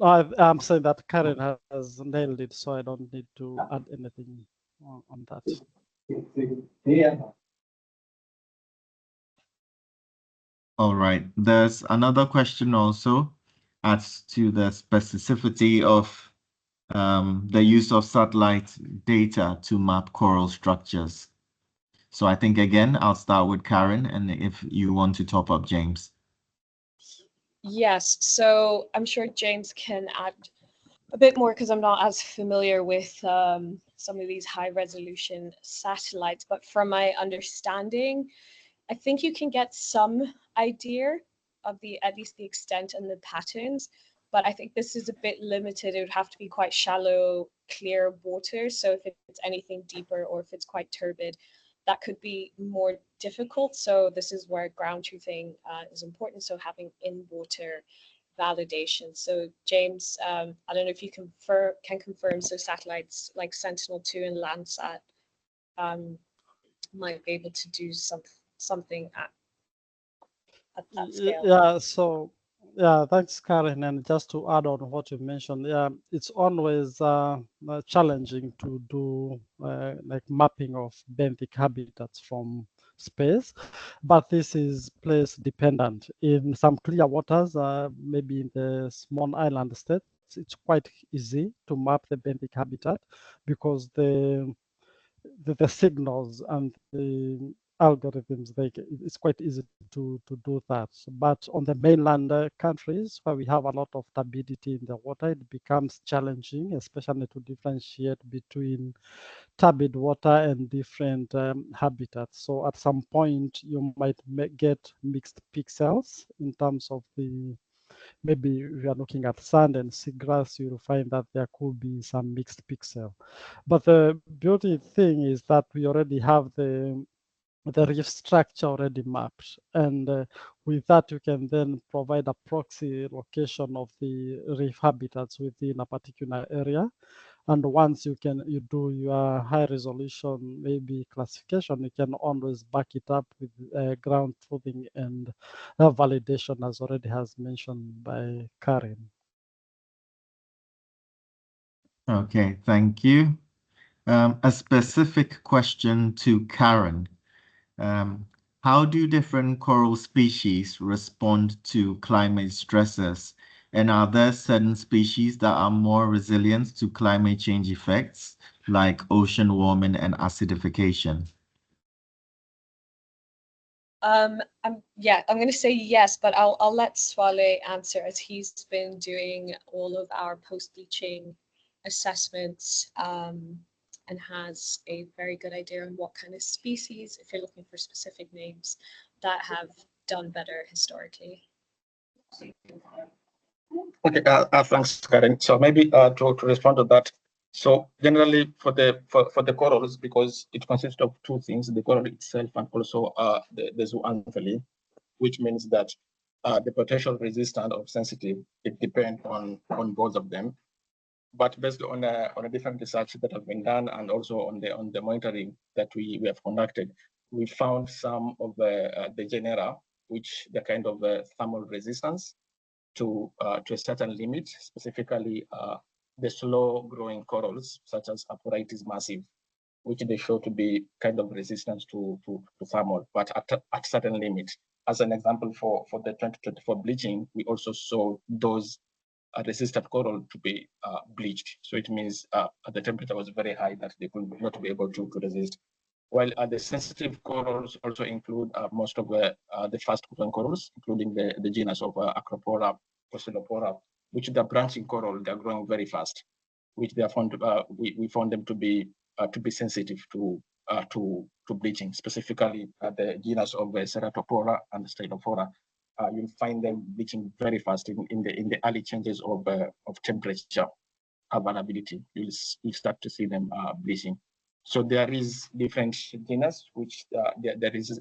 I'm saying that Karen has nailed it, so I don't need to add anything on that. All right. There's another question also as to the specificity of the use of satellite data to map coral structures. So I think, again, I'll start with Karen, and if you want to top up, James. Yes, so I'm sure James can add a bit more because I'm not as familiar with some of these high resolution satellites, but from my understanding, I think you can get some idea of at least the extent and the patterns, but I think this is a bit limited. It would have to be quite shallow, clear water. So if it's anything deeper or if it's quite turbid, that could be more difficult. So this is where ground truthing is important. So having in-water validation. So James, I don't know if you can confirm. So satellites like Sentinel-2 and Landsat might be able to do something at that scale. Yeah, so thanks, Karen. And just to add on what you mentioned, it's always challenging to do like mapping of benthic habitats from space, but this is place dependent. In some clear waters, maybe in the small island states, it's quite easy to map the benthic habitat because the signals and the algorithms, it's quite easy to do that. But on the mainland countries where we have a lot of turbidity in the water, it becomes challenging, especially to differentiate between turbid water and different habitats. So at some point, you might get mixed pixels in terms of maybe if you are looking at sand and seagrass, you'll find that there could be some mixed pixel. But the beauty thing is that we already have the reef structure already mapped. And with that, you can then provide a proxy location of the reef habitats within a particular area. And once you do your high resolution, maybe classification, you can always back it up with ground truthing and validation, as already has mentioned by Karen. Okay, thank you. A specific question to Karen. How do different coral species respond to climate stresses? And are there certain species that are more resilient to climate change effects, like ocean warming and acidification? I'm going to say yes, but I'll let Swale answer, as he's been doing all of our post-bleaching assessments and has a very good idea on what kind of species, if you're looking for specific names, that have done better historically. Okay, thanks, Karen. So maybe to respond to that. So generally for the corals, because it consists of two things, the coral itself and also the zooanthropy, which means that the potential resistant or sensitive, it depends on both of them. But based on a different research that have been done and also on the monitoring that we have conducted, we found some of the genera which the kind of thermal resistance to a certain limit, specifically the slow-growing corals such as Aporites massive, which they show to be kind of resistant to thermal, but at certain limit. As an example, for the 2024 bleaching, we also saw those resistant coral to be bleached. So it means the temperature was very high that they could not be able to resist. While the sensitive corals also include most of the fast-growing corals, including the genus of Acropora, Cocelopora, which they're branching coral, they're growing very fast, which they are found we found them to be sensitive to bleaching, specifically the genus of Ceratopora and Stylopora. You'll find them bleaching very fast in the early changes of temperature availability. You'll start to see them bleaching. So there is different genus which there is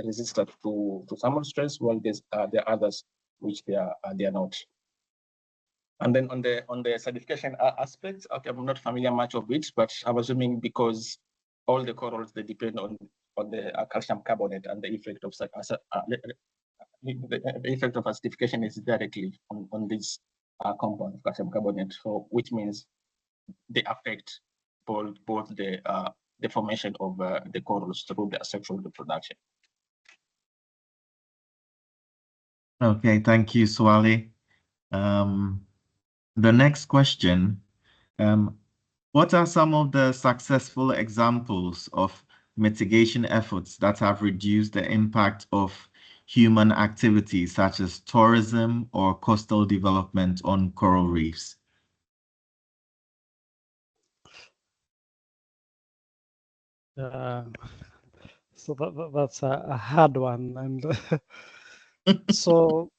resistant to thermal stress, while there are others which they are not. And then on the certification aspect, okay, I'm not familiar much of it, but I'm assuming because all the corals, they depend on the calcium carbonate, and the effect of acidification is directly on this compound of calcium carbonate. So which means they affect both the formation of the corals through their sexual reproduction. Okay, thank you, Swale. The next question, what are some of the successful examples of mitigation efforts that have reduced the impact of human activities such as tourism or coastal development on coral reefs? So that's a hard one. And so,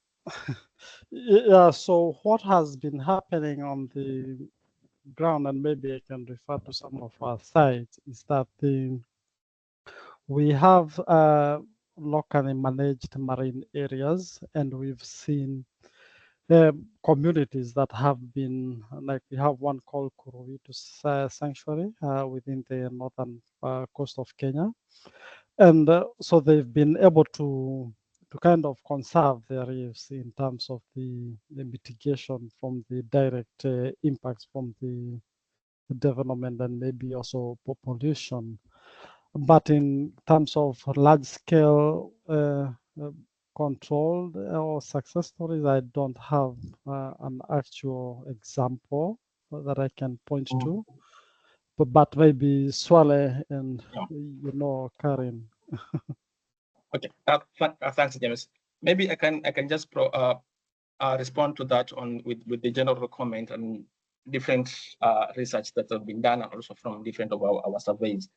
yeah, so what has been happening on the ground, and maybe I can refer to some of our sites, is that we have locally managed marine areas, and we've seen communities that have been, like we have one called Kuruwitu Sanctuary within the northern coast of Kenya. And so they've been able to kind of conserve their reefs in terms of the mitigation from the direct impacts from the development and maybe also pollution. But in terms of large scale controlled or success stories, I don't have an actual example that I can point to. But maybe Swale and Karen. Okay, thanks, James. Maybe I can just respond to that with the general comment and different research that have been done, and also from different of our surveys.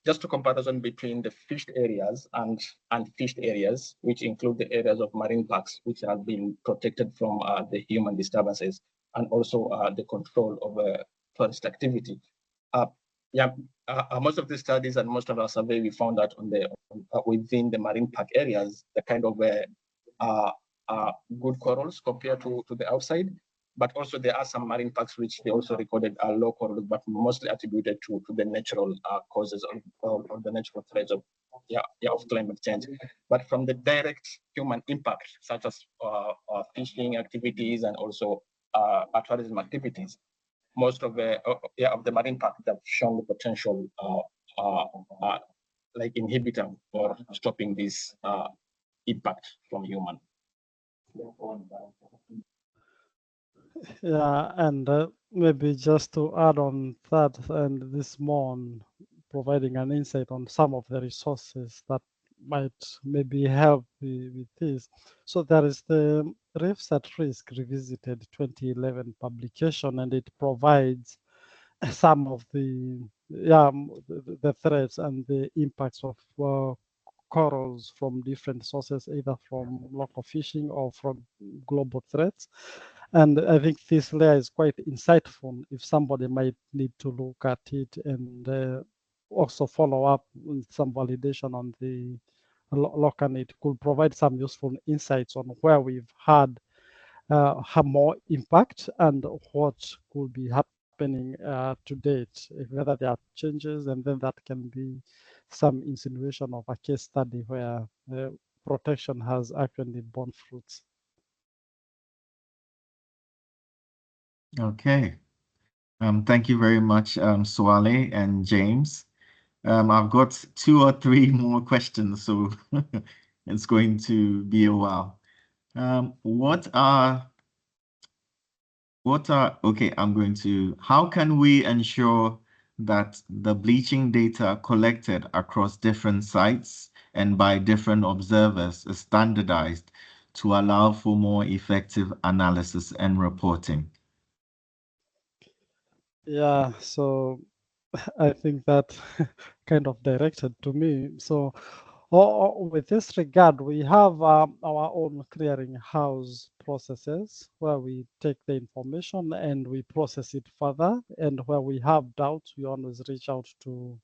Just a comparison between the fished areas and unfished areas, which include the areas of marine parks, which have been protected from the human disturbances, and also the control of forest activity. Most of the studies and most of our survey, we found that within the marine park areas, the kind of good corals compared to the outside. But also there are some marine parks which they also recorded are low corals, but mostly attributed to the natural causes of the natural threats of climate change. But from the direct human impact, such as fishing activities and also tourism activities, most of the marine parks have shown the potential like inhibitor or stopping this impact from human. Yeah, and maybe just to add on that, and this more on providing an insight on some of the resources that might maybe help with this. So there is the Reefs at Risk Revisited 2011 publication, and it provides some of the threats and the impacts of corals from different sources, either from local fishing or from global threats. And I think this layer is quite insightful if somebody might need to look at it and also follow up with some validation on the local. It could provide some useful insights on where we've had more impact and what could be happening to date, whether there are changes, and then that can be some insinuation of a case study where protection has actually borne fruits. Okay. Thank you very much, Swale and James. I've got 2 or 3 more questions, so it's going to be a while. How can we ensure that the bleaching data collected across different sites and by different observers is standardized to allow for more effective analysis and reporting? Yeah, so I think that kind of directed to me. So with this regard, we have our own clearinghouse processes where we take the information and we process it further. And where we have doubts, we always reach out to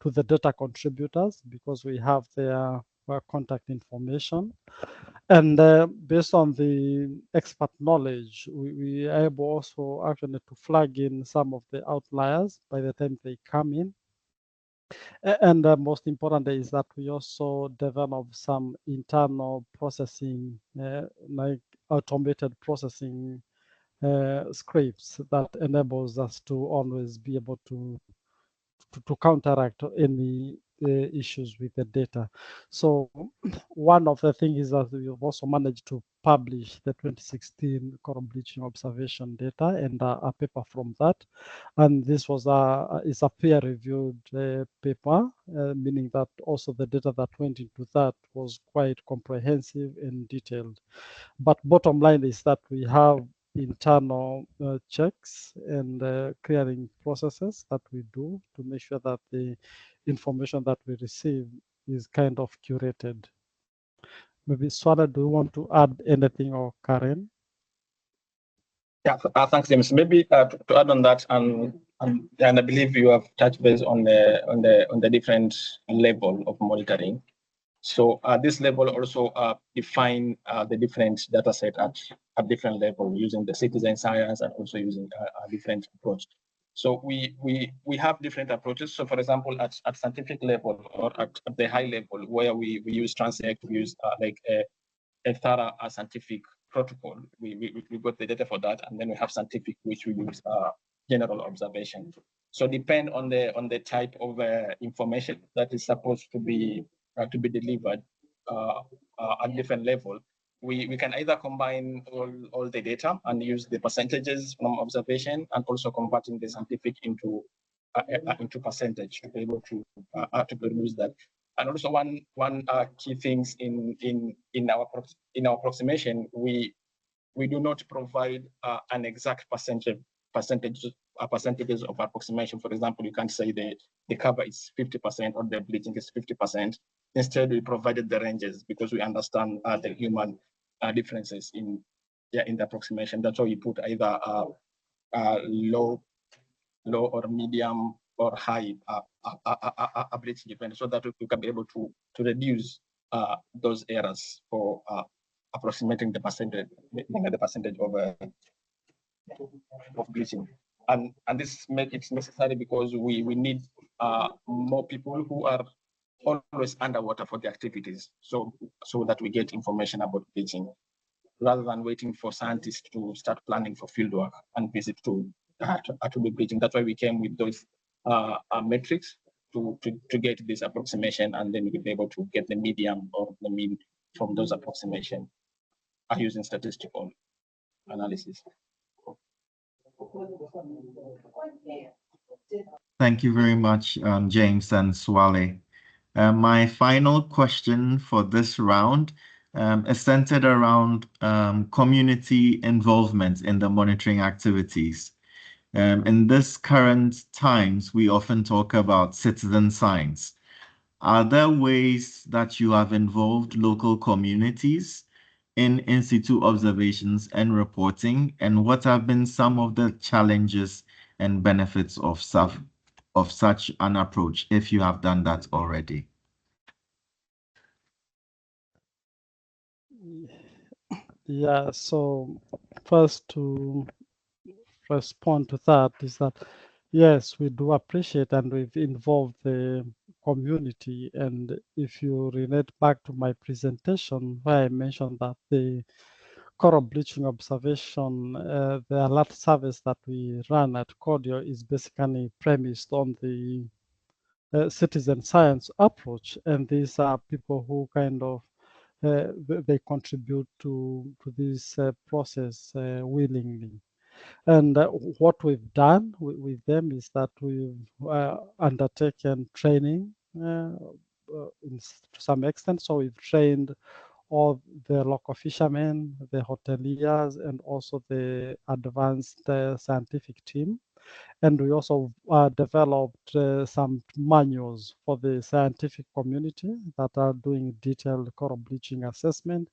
the data contributors because we have their contact information. And based on the expert knowledge, we are able also actually to flag in some of the outliers by the time they come in. And most important is that we also develop some internal processing, like automated processing scripts that enables us to always be able to counteract any issues with the data. So one of the things is that we've also managed to publish the 2016 coral bleaching observation data and a paper from that. And this was is a peer-reviewed paper, meaning that also the data that went into that was quite comprehensive and detailed. But bottom line is that we have internal checks and clearing processes that we do to make sure that the information that we receive is kind of curated. Maybe Swala, do you want to add anything, or Karen? Yeah, thanks, James. Maybe to add on that, and I believe you have touched base on the different level of monitoring. So this level also define the different data set at different level using the citizen science and also using a different approach. So we have different approaches. So for example, at scientific level or at the high level where we use Transect, we use like a thorough scientific protocol. We got the data for that, and then we have scientific, which we use general observation. So depend on the type of information that is supposed to be delivered at different level. We can either combine all the data and use the percentages from observation, and also converting the scientific into percentage to be able to produce that. And also one key things in our approximation, we do not provide an exact percentages of approximation. For example, you can't say the cover is 50% or the bleaching is 50%. Instead, we provided the ranges because we understand the human differences in the approximation. That's why we put either low or medium or high bleaching event, so that we can be able to reduce those errors for approximating the percentage of bleaching. And this makes it necessary because we need more people who are always underwater for the activities, so that we get information about bleaching, rather than waiting for scientists to start planning for fieldwork and visit to be bleaching. That's why we came with those metrics to get this approximation, and then we'll be able to get the median or the mean from those approximations using statistical analysis. Thank you very much, James and Swale. My final question for this round is centered around community involvement in the monitoring activities. In this current times, we often talk about citizen science. Are there ways that you have involved local communities in situ observations and reporting, and what have been some of the challenges and benefits of such an approach, if you have done that already? Yeah, so first to respond to that is that, yes, we do appreciate and we've involved the community. And if you relate back to my presentation where I mentioned that the coral bleaching observation, the alert service that we run at Cordio is basically premised on the citizen science approach. And these are people who kind of they contribute to this process willingly. And what we've done with them is that we've undertaken training to some extent. So we've trained all the local fishermen, the hoteliers, and also the advanced scientific team. And we also developed some manuals for the scientific community that are doing detailed coral bleaching assessment.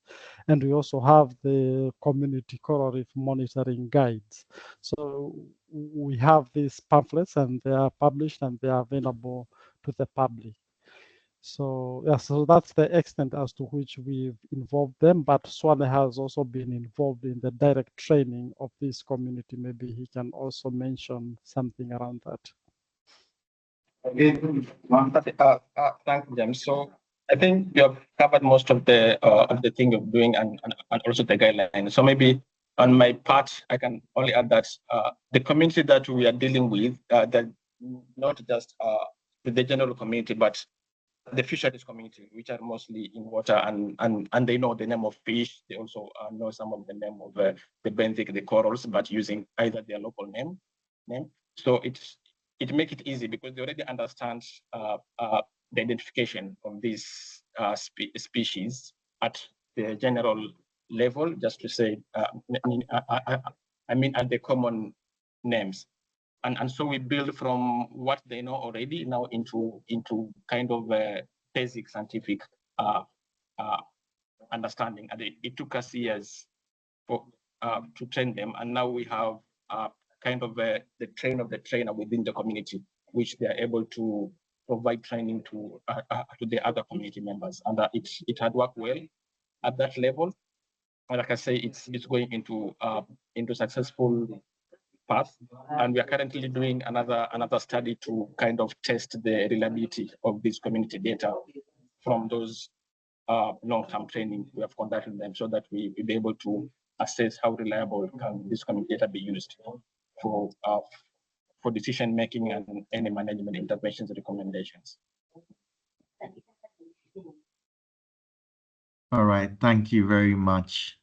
And we also have the community coral reef monitoring guides. So we have these pamphlets and they are published and they are available to the public. So yeah, so that's the extent as to which we've involved them, but Swale has also been involved in the direct training of this community. Maybe he can also mention something around that. Thanks, James. So I think you have covered most of the thing of doing and also the guidelines. So maybe on my part, I can only add that the community that we are dealing with, that not just with the general community, but the fisheries community, which are mostly in water, and they know the name of fish. They also know some of the name of the benthic, the corals, but using either their local name. So it makes it easy because they already understand the identification of these species at the general level. Just to say, I mean at the common names. And so we build from what they know already now into kind of a basic scientific understanding. And it took us years to train them. And now we have kind of the train of the trainer within the community, which they are able to provide training to the other community members. And it had worked well at that level. And like I say, it's going into successful path, and we are currently doing another study to kind of test the reliability of this community data from those long-term training we have conducted them, so that we will be able to assess how reliable can this community data be used for for decision making and any management interventions and recommendations. All right, thank you very much,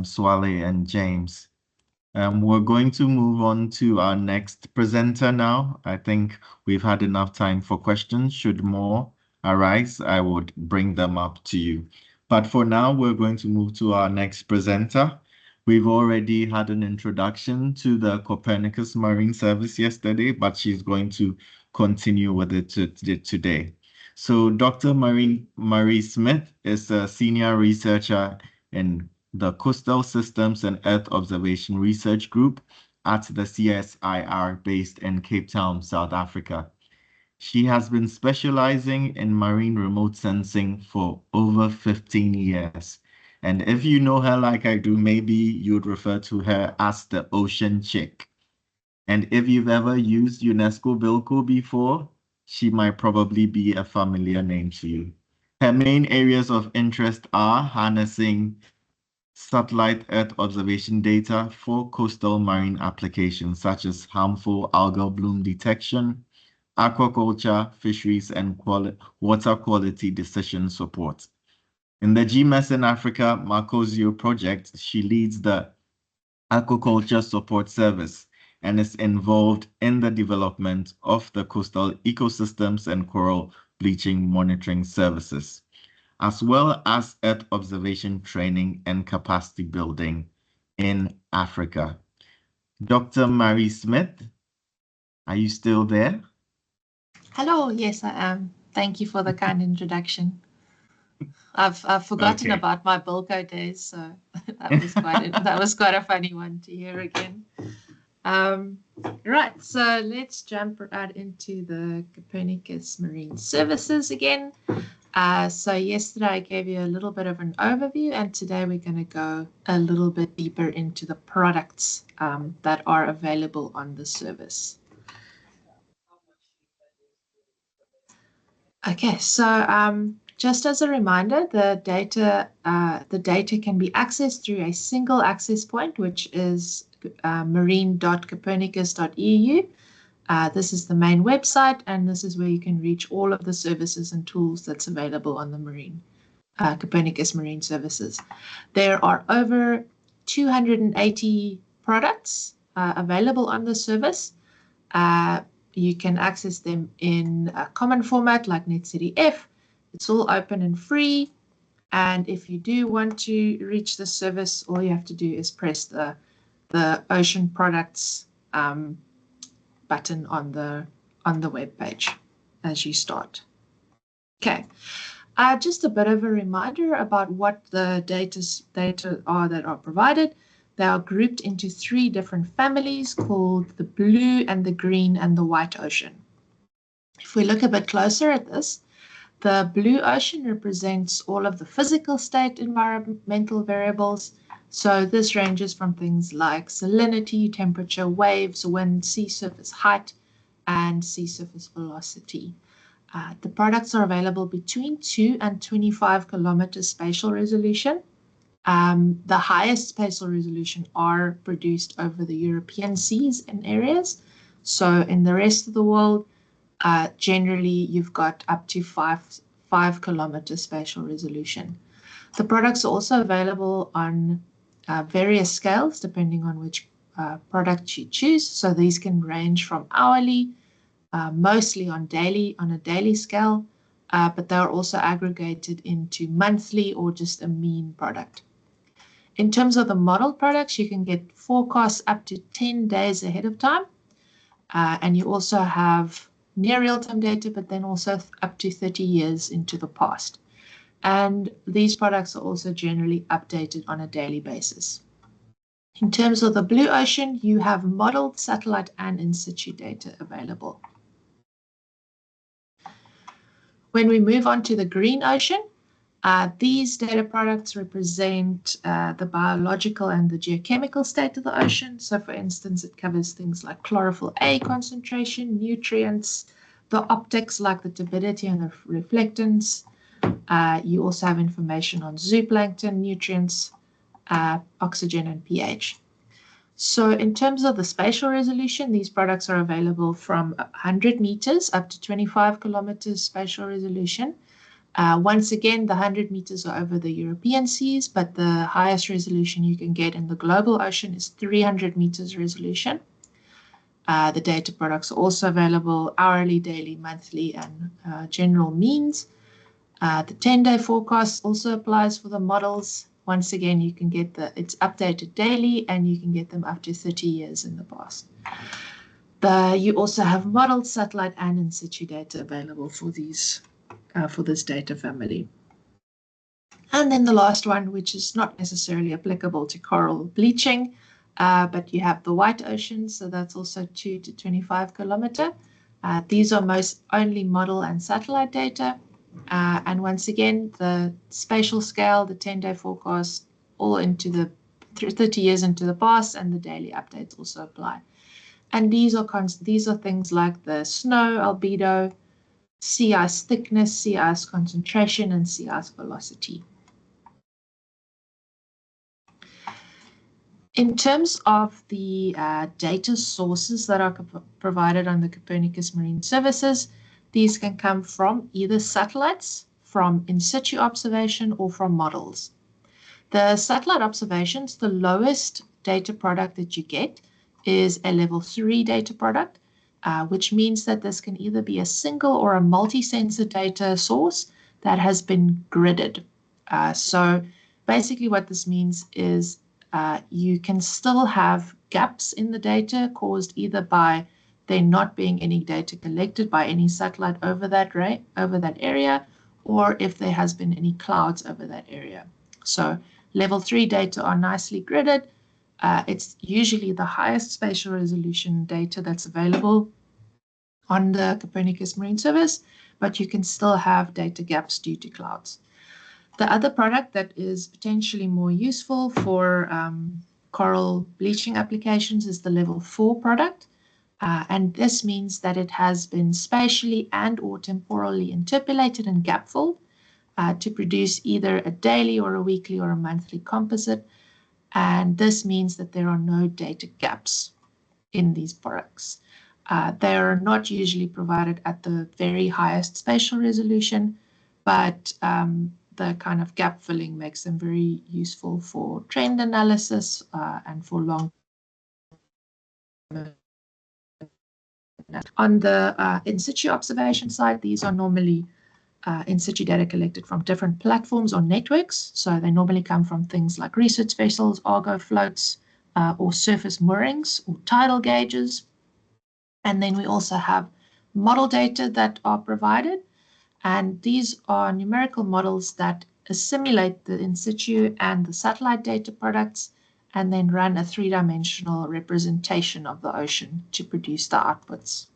Swale and James. We're going to move on to our next presenter now. I think we've had enough time for questions. Should more arise, I would bring them up to you. But for now, we're going to move to our next presenter. We've already had an introduction to the Copernicus Marine Service yesterday, but she's going to continue with it today. So Dr. Marie Smith is a senior researcher in the Coastal Systems and Earth Observation Research Group at the CSIR based in Cape Town, South Africa. She has been specializing in marine remote sensing for over 15 years. And if you know her like I do, maybe you'd refer to her as the Ocean Chick. And if you've ever used UNESCO Bilco before, she might probably be a familiar name to you. Her main areas of interest are harnessing satellite Earth observation data for coastal marine applications such as harmful algal bloom detection, aquaculture, fisheries, and water quality decision support. In the GMES in Africa Marcosio project, she leads the aquaculture support service and is involved in the development of the coastal ecosystems and coral bleaching monitoring services, as well as Earth observation training and capacity building in Africa. Dr. Marie Smith, are you still there? Hello, yes, I am. Thank you for the kind introduction. I've forgotten about my Bilco days, so that was quite a funny one to hear again. Right, so let's jump right into the Copernicus Marine Services again. So yesterday I gave you a little bit of an overview, and today we're going to go a little bit deeper into the products that are available on the service. Okay, so just as a reminder, the data can be accessed through a single access point, which is marine.copernicus.eu. This is the main website, and this is where you can reach all of the services and tools that's available on the Copernicus Marine Services. There are over 280 products available on the service. You can access them in a common format like NetCDF. It's all open and free. And if you do want to reach the service, all you have to do is press the Ocean Products button on the web page as you start. Okay, just a bit of a reminder about what the data are that are provided. They are grouped into 3 different families called the blue and the green and the white ocean. If we look a bit closer at this, the blue ocean represents all of the physical state environmental variables. So this ranges from things like salinity, temperature, waves, wind, sea surface height, and sea surface velocity. The products are available between 2 and 25 kilometers spatial resolution. The highest spatial resolution are produced over the European seas and areas. So in the rest of the world, generally you've got up to 5 kilometer spatial resolution. The products are also available on various scales depending on which product you choose. So these can range from hourly, mostly on a daily scale, but they are also aggregated into monthly or just a mean product. In terms of the model products, you can get forecasts up to 10 days ahead of time. And you also have near real-time data, but then also up to 30 years into the past. And these products are also generally updated on a daily basis. In terms of the blue ocean, you have modeled satellite and in situ data available. When we move on to the green ocean, these data products represent the biological and the geochemical state of the ocean. So for instance, it covers things like chlorophyll A concentration, nutrients, the optics like the turbidity and the reflectance. You also have information on zooplankton, nutrients, oxygen and pH. So in terms of the spatial resolution, these products are available from 100 meters up to 25 kilometers spatial resolution. Once again, the 100 meters are over the European seas, but the highest resolution you can get in the global ocean is 300 meters resolution. The data products are also available hourly, daily, monthly, and general means. The 10-day forecast also applies for the models. Once again, you can get it's updated daily, and you can get them up to 30 years in the past. You also have modeled satellite and in situ data available for these for this data family. And then the last one, which is not necessarily applicable to coral bleaching, but you have the white ocean, so that's also 2 to 25 kilometer. These are most only model and satellite data. And once again, the spatial scale, the 10-day forecast, all into the 30 years into the past, and the daily updates also apply. And these are things like the snow albedo, sea ice thickness, sea ice concentration, and sea ice velocity. In terms of the data sources that are provided on the Copernicus Marine Services, these can come from either satellites, from in situ observation, or from models. The satellite observations, the lowest data product that you get is a level 3 data product, which means that this can either be a single or a multi-sensor data source that has been gridded. So basically what this means is you can still have gaps in the data caused either by there not being any data collected by any satellite over that area, or if there has been any clouds over that area. So level 3 data are nicely gridded. It's usually the highest spatial resolution data that's available on the Copernicus Marine Service, but you can still have data gaps due to clouds. The other product that is potentially more useful for coral bleaching applications is the level 4 product. And this means that it has been spatially and or temporally interpolated and gap-filled to produce either a daily or a weekly or a monthly composite. And this means that there are no data gaps in these products. They are not usually provided at the very highest spatial resolution, but the kind of gap filling makes them very useful for trend analysis and for long. On the in situ observation side, these are normally in situ data collected from different platforms or networks. So they normally come from things like research vessels, Argo floats, or surface moorings or tidal gauges. And then we also have model data that are provided. And these are numerical models that assimilate the in situ and the satellite data products, and then run a 3-dimensional representation of the ocean to produce the outputs.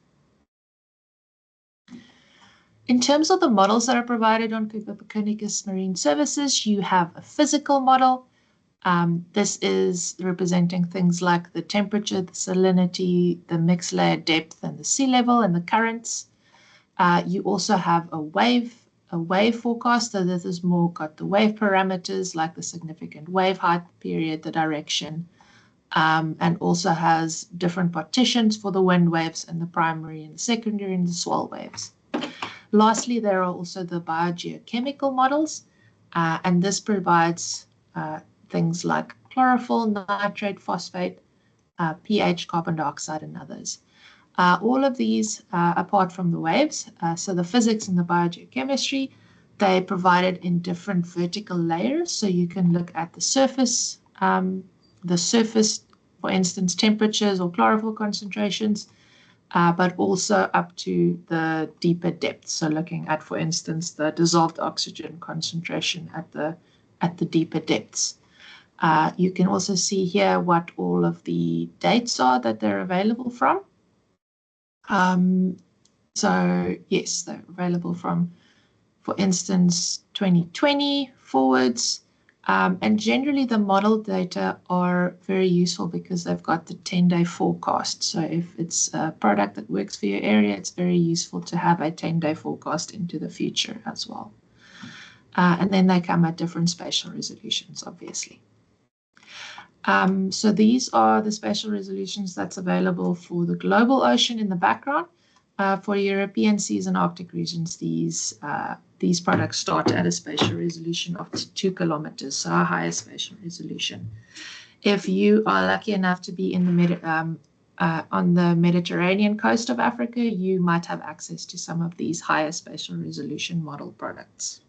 In terms of the models that are provided on Copernicus Marine Services, you have a physical model. This is representing things like the temperature, the salinity, the mixed layer depth, and the sea level and the currents. You also have a wave forecast. So this is more got the wave parameters like the significant wave height, period, the direction, and also has different partitions for the wind waves and the primary and the secondary and the swell waves. Lastly, there are also the biogeochemical models, and this provides things like chlorophyll, nitrate, phosphate, pH, carbon dioxide, and others. All of these, apart from the waves, so the physics and the biogeochemistry, they're provided in different vertical layers. So you can look at the surface, for instance, temperatures or chlorophyll concentrations, but also up to the deeper depths. So looking at, for instance, the dissolved oxygen concentration at the deeper depths. You can also see here what all of the dates are that they're available from. So yes, they're available from, for instance, 2020 forwards. And generally the model data are very useful because they've got the 10-day forecast. So if it's a product that works for your area, it's very useful to have a 10-day forecast into the future as well. And then they come at different spatial resolutions, obviously. So these are the spatial resolutions that's available for the global ocean in the background. For European seas and Arctic regions, these products start at a spatial resolution of 2 kilometers, so a higher spatial resolution. If you are lucky enough to be in the on the Mediterranean coast of Africa, you might have access to some of these higher spatial resolution model products.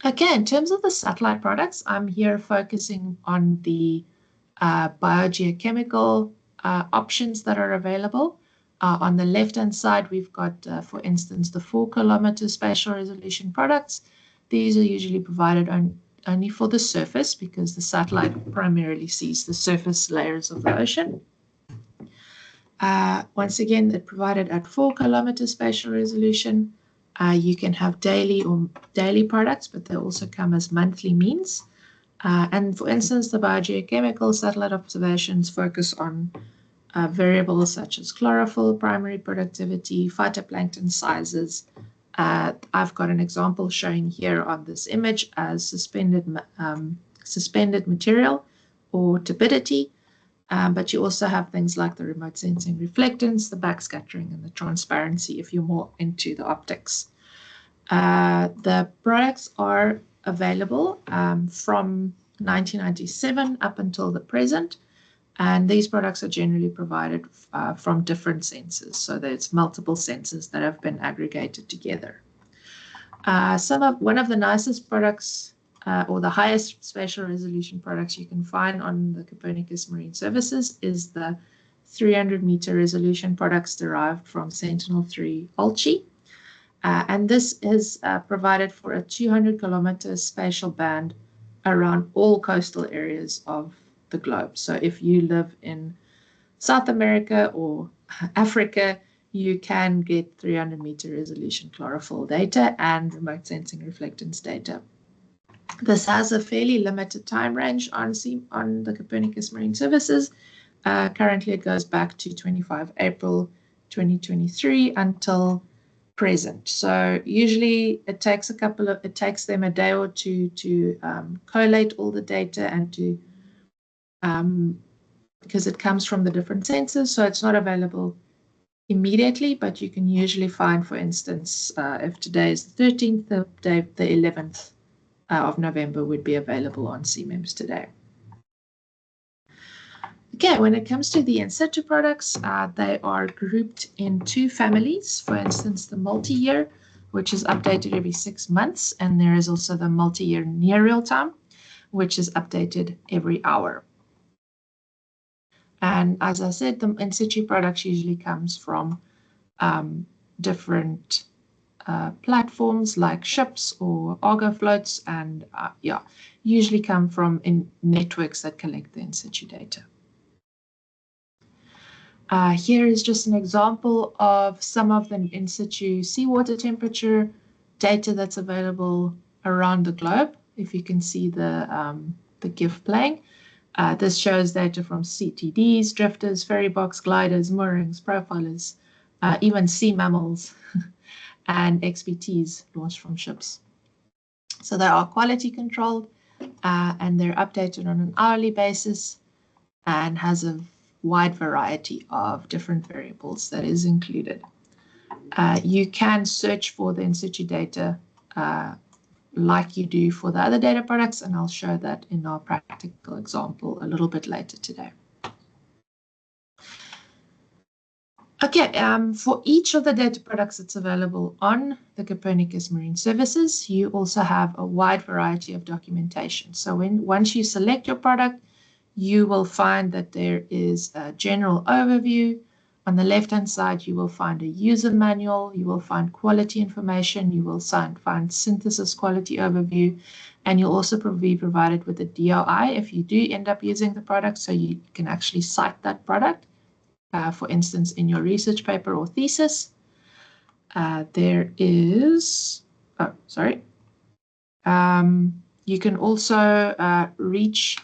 Okay, in terms of the satellite products, I'm here focusing on the biogeochemical options that are available. On the left-hand side, we've got, for instance, the 4-kilometer spatial resolution products. These are usually provided only for the surface because the satellite primarily sees the surface layers of the ocean. Once again, they're provided at 4-kilometer spatial resolution. You can have daily products, but they also come as monthly means. And for instance, the biogeochemical satellite observations focus on variables such as chlorophyll, primary productivity, phytoplankton sizes. I've got an example showing here on this image as suspended material or turbidity. But you also have things like the remote sensing reflectance, the backscattering, and the transparency if you're more into the optics. The products are available from 1997 up until the present, and these products are generally provided from different sensors, so there's multiple sensors that have been aggregated together. One of the nicest products or the highest spatial resolution products you can find on the Copernicus Marine Services is the 300-meter resolution products derived from Sentinel-3 Algae. And this is provided for a 200-kilometer spatial band around all coastal areas of the globe. So if you live in South America or Africa, you can get 300-meter resolution chlorophyll data and remote sensing reflectance data. This has a fairly limited time range on the Copernicus Marine Services. Currently, it goes back to 25 April 2023 until present. So usually it takes them a day or two to collate all the data and to because it comes from the different sensors, so it's not available immediately, but you can usually find, for instance, if today is the 13th, the 11th of November would be available on CMEMS today. Okay, when it comes to the in situ products, they are grouped in 2 families. For instance, the multi-year, which is updated every 6 months, and there is also the multi-year near real time, which is updated every hour. And as I said, the in situ products usually comes from different platforms like ships or Argo floats, and usually come from networks that collect the in situ data. Here is just an example of some of the in situ seawater temperature data that's available around the globe. If you can see the GIF playing. This shows data from CTDs, drifters, ferry box, gliders, moorings, profilers, even sea mammals, and XBTs launched from ships. So they are quality controlled and they're updated on an hourly basis and has a wide variety of different variables that is included. You can search for the in situ data like you do for the other data products, and I'll show that in our practical example a little bit later today. Okay, for each of the data products that's available on the Copernicus Marine Services, you also have a wide variety of documentation. So once you select your product, you will find that there is a general overview. On the left-hand side, you will find a user manual, you will find quality information, you will find synthesis quality overview, and you'll also be provided with a DOI if you do end up using the product, so you can actually cite that product, for instance, in your research paper or thesis. You can also reach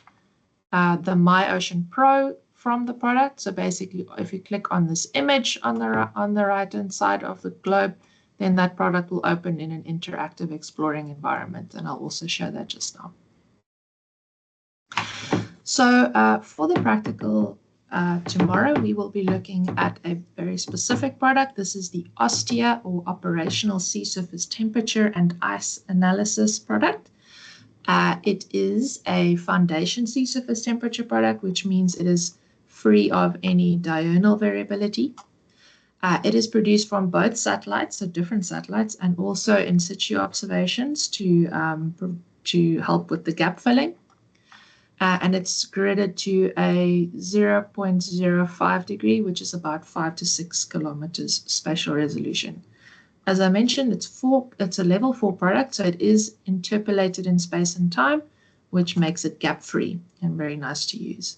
the My Ocean Pro from the product. So basically, if you click on this image on the right-hand side of the globe, then that product will open in an interactive exploring environment. And I'll also show that just now. So for the practical tomorrow, we will be looking at a very specific product. This is the OSTEA, or Operational Sea Surface Temperature and Ice Analysis product. It is a foundation sea surface temperature product, which means it is free of any diurnal variability. It is produced from both satellites, so different satellites, and also in situ observations to help with the gap filling. And it's gridded to a 0.05 degree, which is about 5 to 6 kilometers spatial resolution. As I mentioned, it's a level 4 product, so it is interpolated in space and time, which makes it gap-free and very nice to use.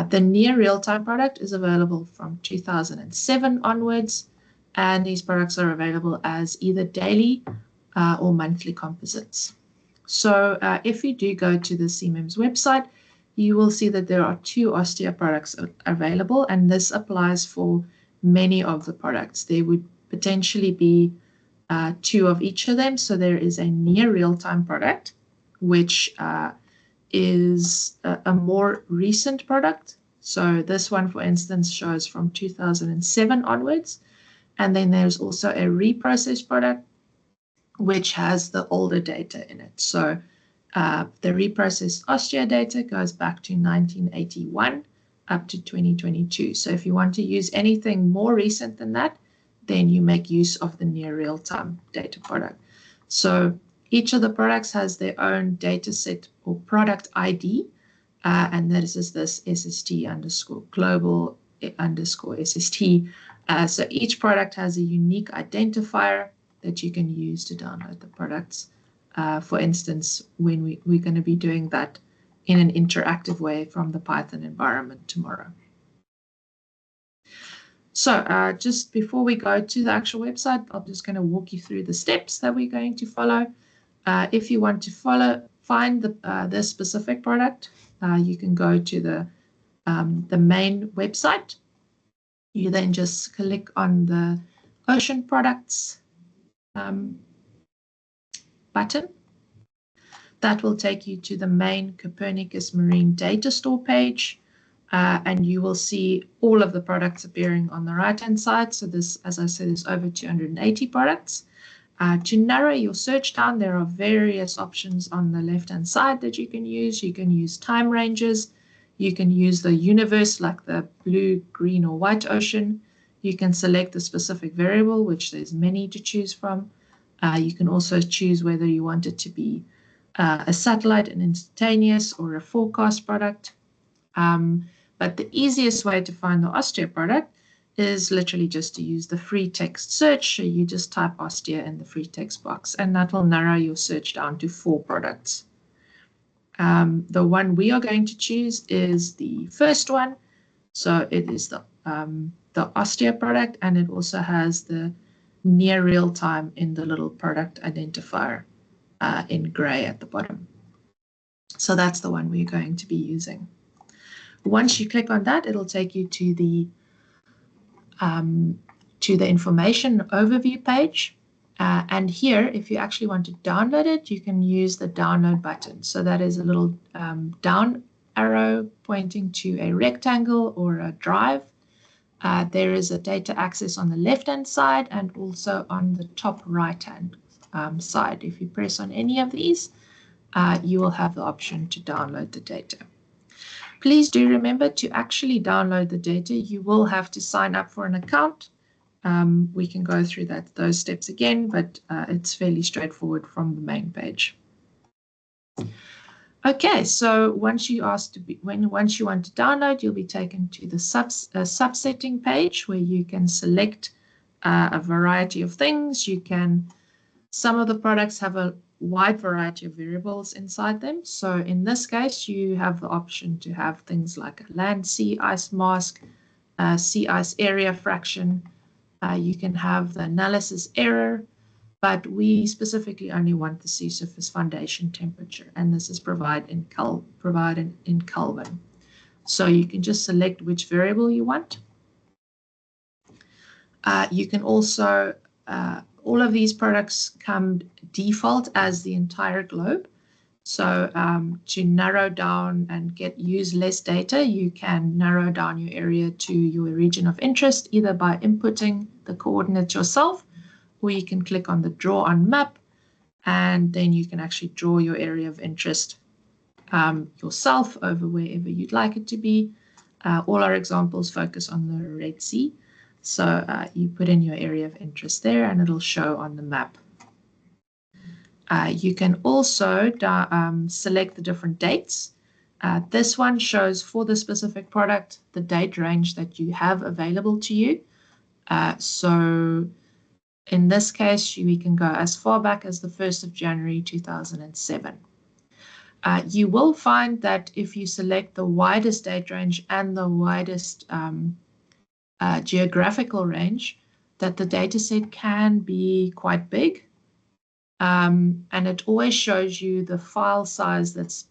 The near real-time product is available from 2007 onwards, and these products are available as either daily or monthly composites. So if you do go to the CMIMS website, you will see that there are 2 OSTEA products available, and this applies for many of the products. There would potentially be 2 of each of them. So there is a near real-time product, which is a more recent product. So this one, for instance, shows from 2007 onwards. And then there's also a reprocessed product, which has the older data in it. So the reprocessed OSTEA data goes back to 1981 up to 2022. So if you want to use anything more recent than that, then you make use of the near real-time data product. So each of the products has their own data set or product ID, and this is this SST_global_SST. So each product has a unique identifier that you can use to download the products. For instance, when we're going to be doing that in an interactive way from the Python environment tomorrow. So just before we go to the actual website, I'm just going to walk you through the steps that we're going to follow. If you want to find this specific product, you can go to the main website. You then just click on the Ocean Products button. That will take you to the main Copernicus Marine Data Store page. And you will see all of the products appearing on the right-hand side. So this, as I said, is over 280 products. To narrow your search down, there are various options on the left-hand side that you can use. You can use time ranges. You can use the universe, like the blue, green, or white ocean. You can select a specific variable, which there's many to choose from. You can also choose whether you want it to be a satellite, an instantaneous, or a forecast product. But the easiest way to find the OSTEA product is literally just to use the free text search. So you just type OSTEA in the free text box, and that will narrow your search down to 4 products. The one we are going to choose is the first one. So it is the OSTEA product, and it also has the near real time in the little product identifier in gray at the bottom. So that's the one we're going to be using. Once you click on that, it'll take you to the information overview page. And here, if you actually want to download it, you can use the download button. So that is a little down arrow pointing to a rectangle or a drive. There is a data access on the left-hand side and also on the top right-hand side. If you press on any of these, you will have the option to download the data. Please do remember to actually download the data. You will have to sign up for an account. We can go through those steps again, but it's fairly straightforward from the main page. Okay, so once you want to download, you'll be taken to the subsetting page where you can select a variety of things. Some of the products have a wide variety of variables inside them. So in this case, you have the option to have things like a land sea ice mask, sea ice area fraction. You can have the analysis error, but we specifically only want the sea surface foundation temperature, and this is provided in Kelvin. So you can just select which variable you want. You can also all of these products come default as the entire globe. So to narrow down and use less data, you can narrow down your area to your region of interest, either by inputting the coordinates yourself, or you can click on the draw on map, and then you can actually draw your area of interest yourself over wherever you'd like it to be. All our examples focus on the Red Sea. So you put in your area of interest there and it'll show on the map. You can also select the different dates. This one shows for the specific product the date range that you have available to you. So in this case, we can go as far back as the 1st of January 2007. You will find that if you select the widest date range and the widest geographical range, that the data set can be quite big. And it always shows you the file size that's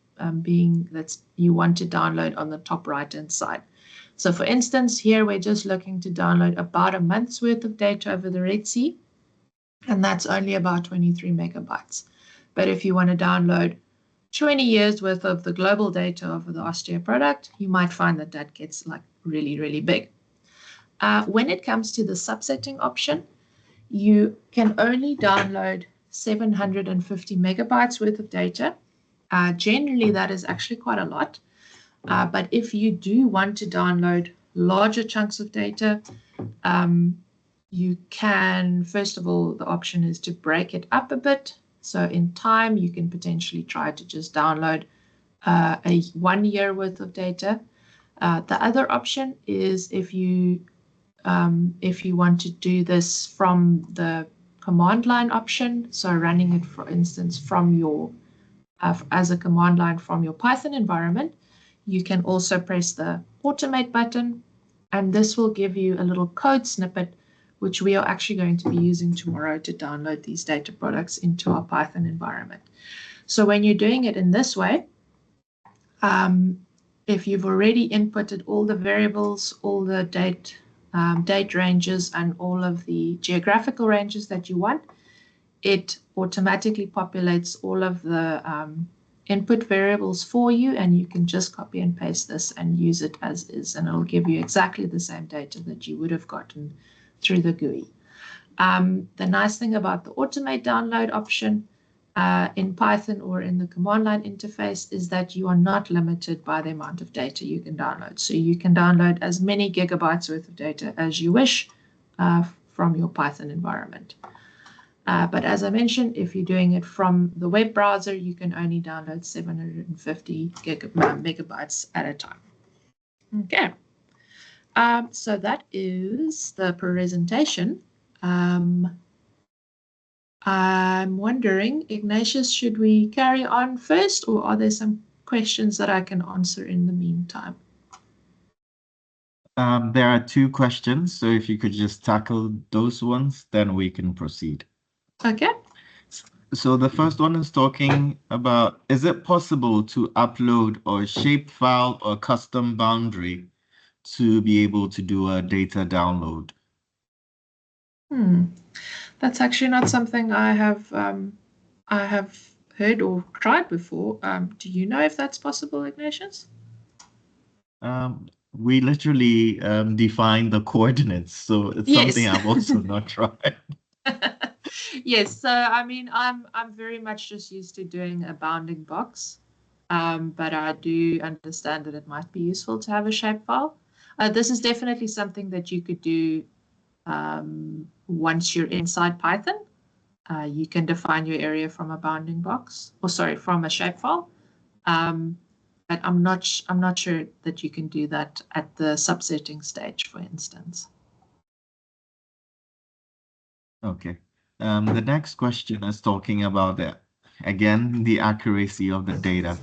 you want to download on the top right-hand side. So for instance, here we're just looking to download about a month's worth of data over the Red Sea, and that's only about 23 megabytes. But if you want to download 20 years worth of the global data of the Austria product, you might find that that gets like really, really big. When it comes to the subsetting option, you can only download 750 megabytes worth of data. Generally, that is actually quite a lot. But if you do want to download larger chunks of data, you can, first of all, the option is to break it up a bit. So in time, you can potentially try to just download a 1 year worth of data. The other option is if you want to do this from the command line option, so running it, for instance, from your as a command line from your Python environment, you can also press the automate button, and this will give you a little code snippet which we are actually going to be using tomorrow to download these data products into our Python environment. So when you're doing it in this way, if you've already inputted all the variables, all the date ranges, and all of the geographical ranges that you want, it automatically populates all of the input variables for you, and you can just copy and paste this and use it as is, and it'll give you exactly the same data that you would have gotten through the GUI. The nice thing about the automate download option in Python or in the command line interface is that you are not limited by the amount of data you can download. So you can download as many gigabytes worth of data as you wish from your Python environment. But as I mentioned, if you're doing it from the web browser, you can only download 750 megabytes at a time. Okay. So that is the presentation. I'm wondering, Ignatius, should we carry on first, or are there some questions that I can answer in the meantime? There are 2 questions, so if you could just tackle those ones, then we can proceed. Okay. So the first one is talking about, is it possible to upload a shapefile or custom boundary to be able to do a data download? That's actually not something I have heard or tried before. Do you know if that's possible, Ignatius? We literally define the coordinates, so it's something I've also not tried. Yes, so I mean, I'm very much just used to doing a bounding box, but I do understand that it might be useful to have a shapefile. This is definitely something that you could do once you're inside Python. You can define your area from a bounding box, or sorry, from a shapefile. But I'm not sure that you can do that at the subsetting stage, for instance. Okay. The next question is talking about again, the accuracy of the data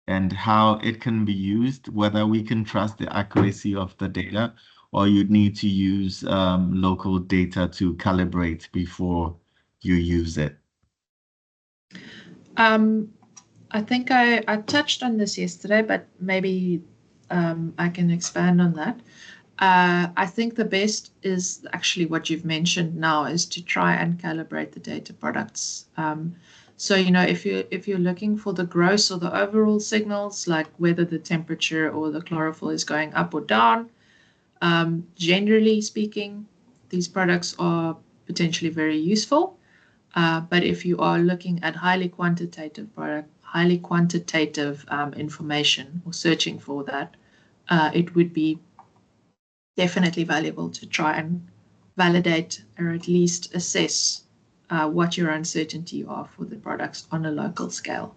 and how it can be used, whether we can trust the accuracy of the data or you'd need to use local data to calibrate before you use it. I think I touched on this yesterday, but maybe I can expand on that. I think the best is actually what you've mentioned now, is to try and calibrate the data products. So, if you're looking for the gross or the overall signals, like whether the temperature or the chlorophyll is going up or down, generally speaking, these products are potentially very useful. But if you are looking at highly quantitative information or searching for that, it would be definitely valuable to try and validate or at least assess what your uncertainty are for the products on a local scale.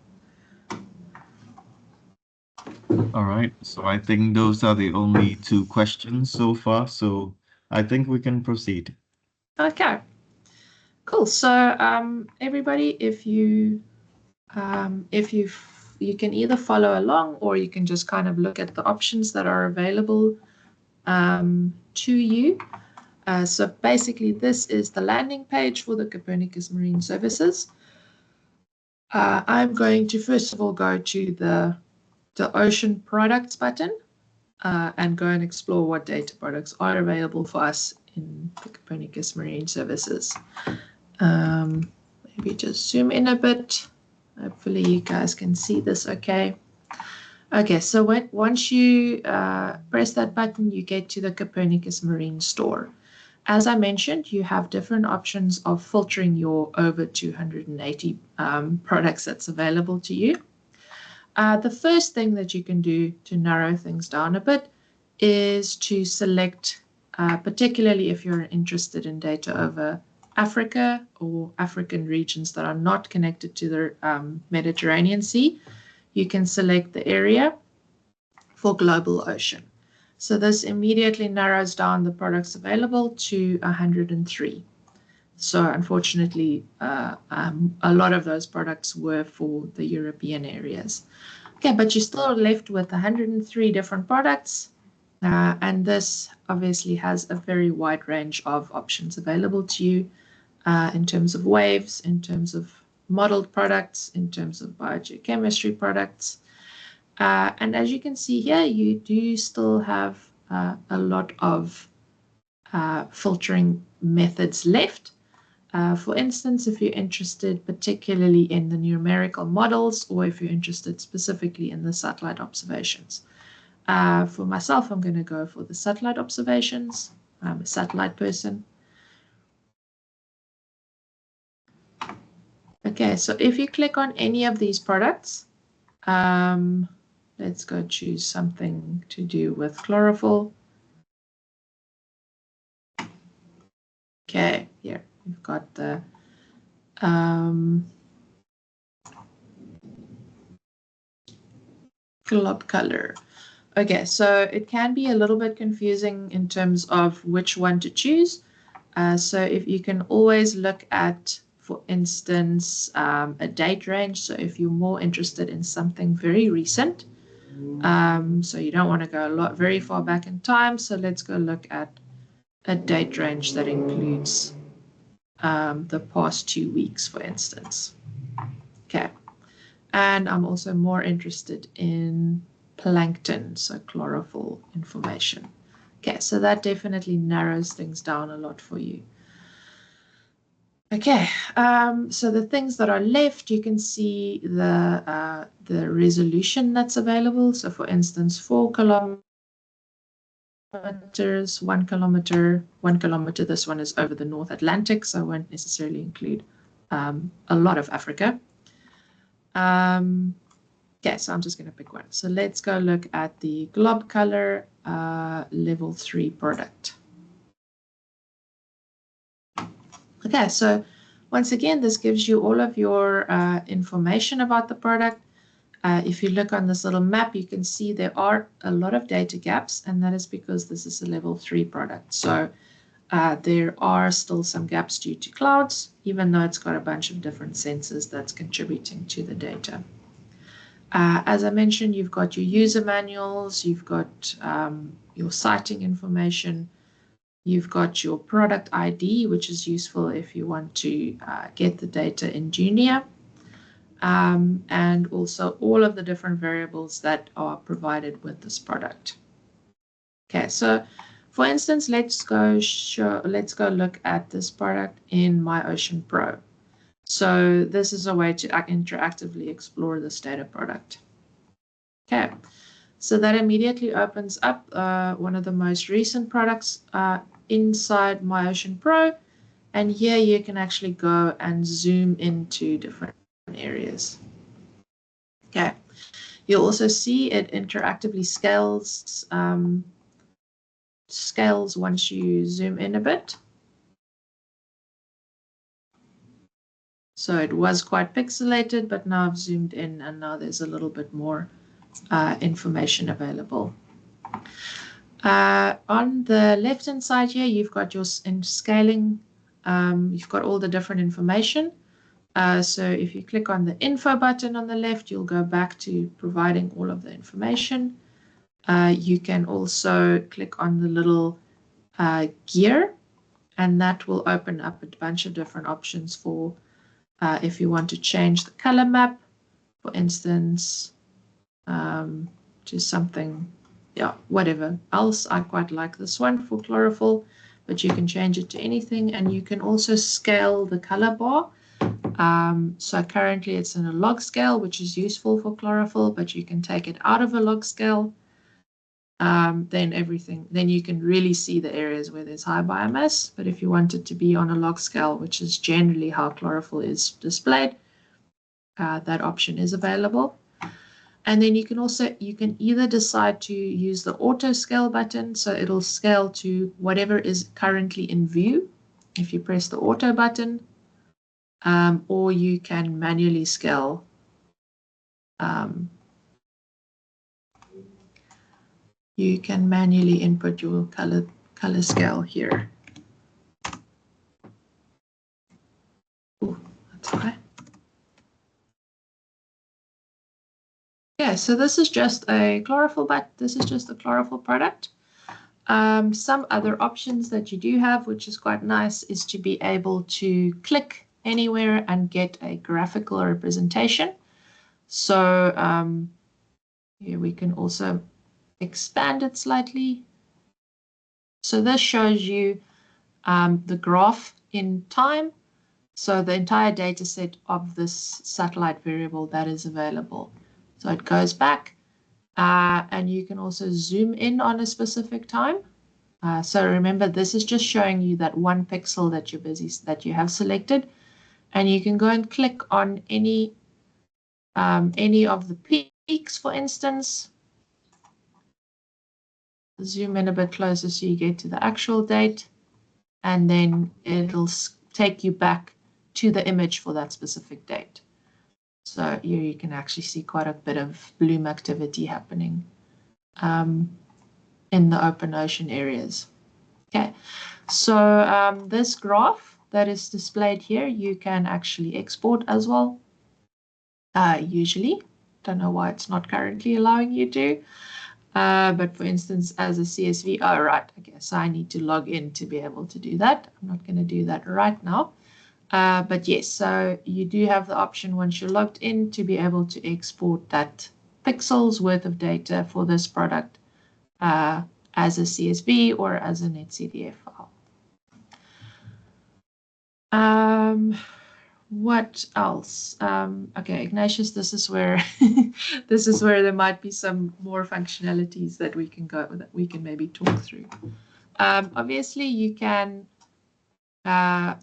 All right, so I think those are the only two questions so far, so I think we can proceed. Okay, cool. So everybody, if you can either follow along or you can just kind of look at the options that are available to you. So basically, this is the landing page for the Copernicus Marine Services. I'm going to first of all go to the Ocean Products button and go and explore what data products are available for us in the Copernicus Marine Services. Maybe just zoom in a bit. Hopefully you guys can see this okay. Okay, so once you press that button, you get to the Copernicus Marine Store. As I mentioned, you have different options of filtering your over 280 products that's available to you. The first thing that you can do to narrow things down a bit is to select, particularly if you're interested in data over Africa or African regions that are not connected to the Mediterranean Sea, you can select the area for global ocean. So this immediately narrows down the products available to 103. So unfortunately, a lot of those products were for the European areas. Okay, but you're still left with 103 different products. And this obviously has a very wide range of options available to you in terms of waves, in terms of modeled products, in terms of biogeochemistry products. And as you can see here, you do still have a lot of filtering methods left. For instance, if you're interested particularly in the numerical models, or if you're interested specifically in the satellite observations. For myself, I'm going to go for the satellite observations. I'm a satellite person. Okay, so if you click on any of these products, let's go choose something to do with chlorophyll. Okay, here we've got the glob color. Okay, so it can be a little bit confusing in terms of which one to choose. So if you can always look at, for instance, a date range. So if you're more interested in something very recent, so you don't want to go very far back in time. So let's go look at a date range that includes the past 2 weeks, for instance. Okay, and I'm also more interested in plankton, so chlorophyll information. Okay, so that definitely narrows things down a lot for you. Okay, so the things that are left, you can see the resolution that's available. So for instance, 4 kilometers, 1 kilometer, 1 kilometer. This one is over the North Atlantic, so I won't necessarily include a lot of Africa. Okay, so I'm just going to pick one. So let's go look at the glob color level 3 product. Okay, so once again, this gives you all of your information about the product. If you look on this little map, you can see there are a lot of data gaps, and that is because this is a level 3 product. So there are still some gaps due to clouds, even though it's got a bunch of different sensors that's contributing to the data. As I mentioned, you've got your user manuals, you've got your sighting information, you've got your product ID, which is useful if you want to get the data in Junior, and also all of the different variables that are provided with this product. Okay, so for instance, let's go look at this product in My Ocean Pro. So this is a way to interactively explore this data product. Okay, so that immediately opens up one of the most recent products inside MyOcean Pro. And here you can actually go and zoom into different areas. Okay, you'll also see it interactively scales once you zoom in a bit. So it was quite pixelated, but now I've zoomed in and now there's a little bit more information available. On the left-hand side here, you've got your scaling. You've got all the different information. So if you click on the info button on the left, you'll go back to providing all of the information. You can also click on the little gear, and that will open up a bunch of different options for if you want to change the color map, for instance, to something, yeah, whatever else. I quite like this one for chlorophyll, but you can change it to anything, and you can also scale the color bar. So currently it's in a log scale, which is useful for chlorophyll, but you can take it out of a log scale. Then you can really see the areas where there's high biomass. But if you want it to be on a log scale, which is generally how chlorophyll is displayed, that option is available. And then you can either decide to use the auto scale button, so it'll scale to whatever is currently in view if you press the auto button, or you can manually scale. You can manually input your color scale here. Oh, that's right. Yeah, so this is just a chlorophyll, but this is just a chlorophyll product. Some other options that you do have, which is quite nice, is to be able to click anywhere and get a graphical representation. So here we can also expand it slightly. So this shows you the graph in time. So the entire data set of this satellite variable that is available. So it goes back, and you can also zoom in on a specific time. So remember, this is just showing you that one pixel that you have selected, and you can go and click on any of the peaks, for instance. Zoom in a bit closer so you get to the actual date, and then it'll take you back to the image for that specific date. So here you can actually see quite a bit of bloom activity happening in the open ocean areas. Okay, so this graph that is displayed here, you can actually export as well. Usually, don't know why it's not currently allowing you to. But for instance, as a CSV, oh, right, okay, so I need to log in to be able to do that. I'm not going to do that right now. But yes, so you do have the option once you're logged in to be able to export that pixels worth of data for this product as a CSV or as a netCDF file. What else? Okay, Ignatius, this is where this is where there might be some more functionalities that we can maybe talk through. Obviously, you can add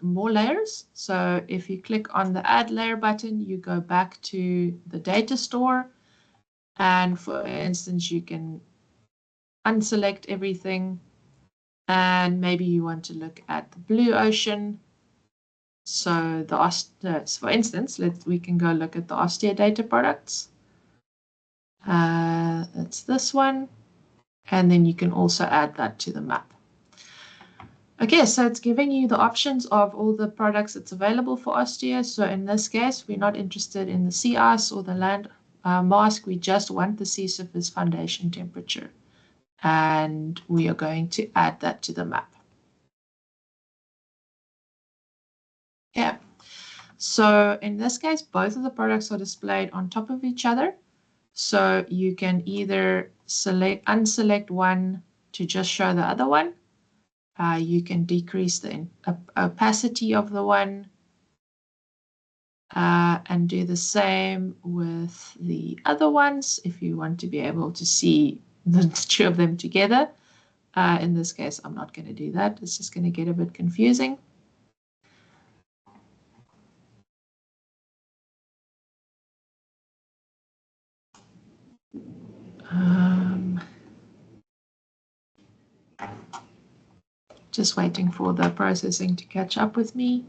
more layers. So if you click on the add layer button, you go back to the data store, and for instance, you can unselect everything, and maybe you want to look at the blue ocean. So for instance, we can go look at the Austere data products. That's this one. And then you can also add that to the map. Okay, so it's giving you the options of all the products that's available for Austere. So in this case, we're not interested in the sea ice or the land mask. We just want the sea surface foundation temperature. And we are going to add that to the map. Yeah. So in this case, both of the products are displayed on top of each other. So you can either unselect one to just show the other one. You can decrease the opacity of the one. and do the same with the other ones if you want to be able to see the two of them together. In this case, I'm not going to do that. It's just going to get a bit confusing. Just waiting for the processing to catch up with me.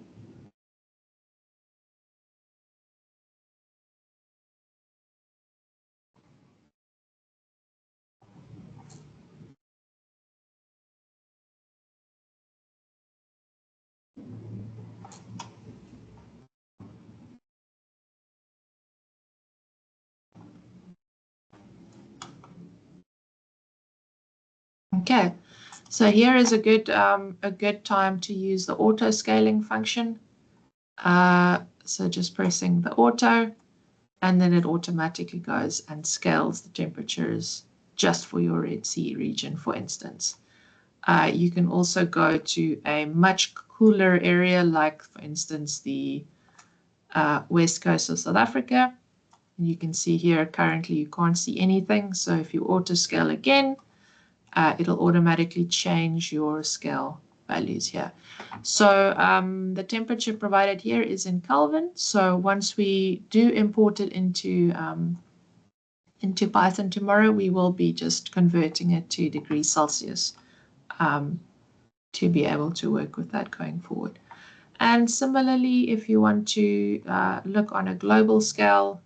Okay, so here is a good time to use the auto scaling function. So just pressing the auto, and then it automatically goes and scales the temperatures just for your Red Sea region, for instance. You can also go to a much cooler area, like for instance the west coast of South Africa. And you can see here currently you can't see anything. So if you auto scale again, it'll automatically change your scale values here. So the temperature provided here is in Kelvin. So once we do import it into Python tomorrow, we will be just converting it to degrees Celsius to be able to work with that going forward. And similarly, if you want to look on a global scale,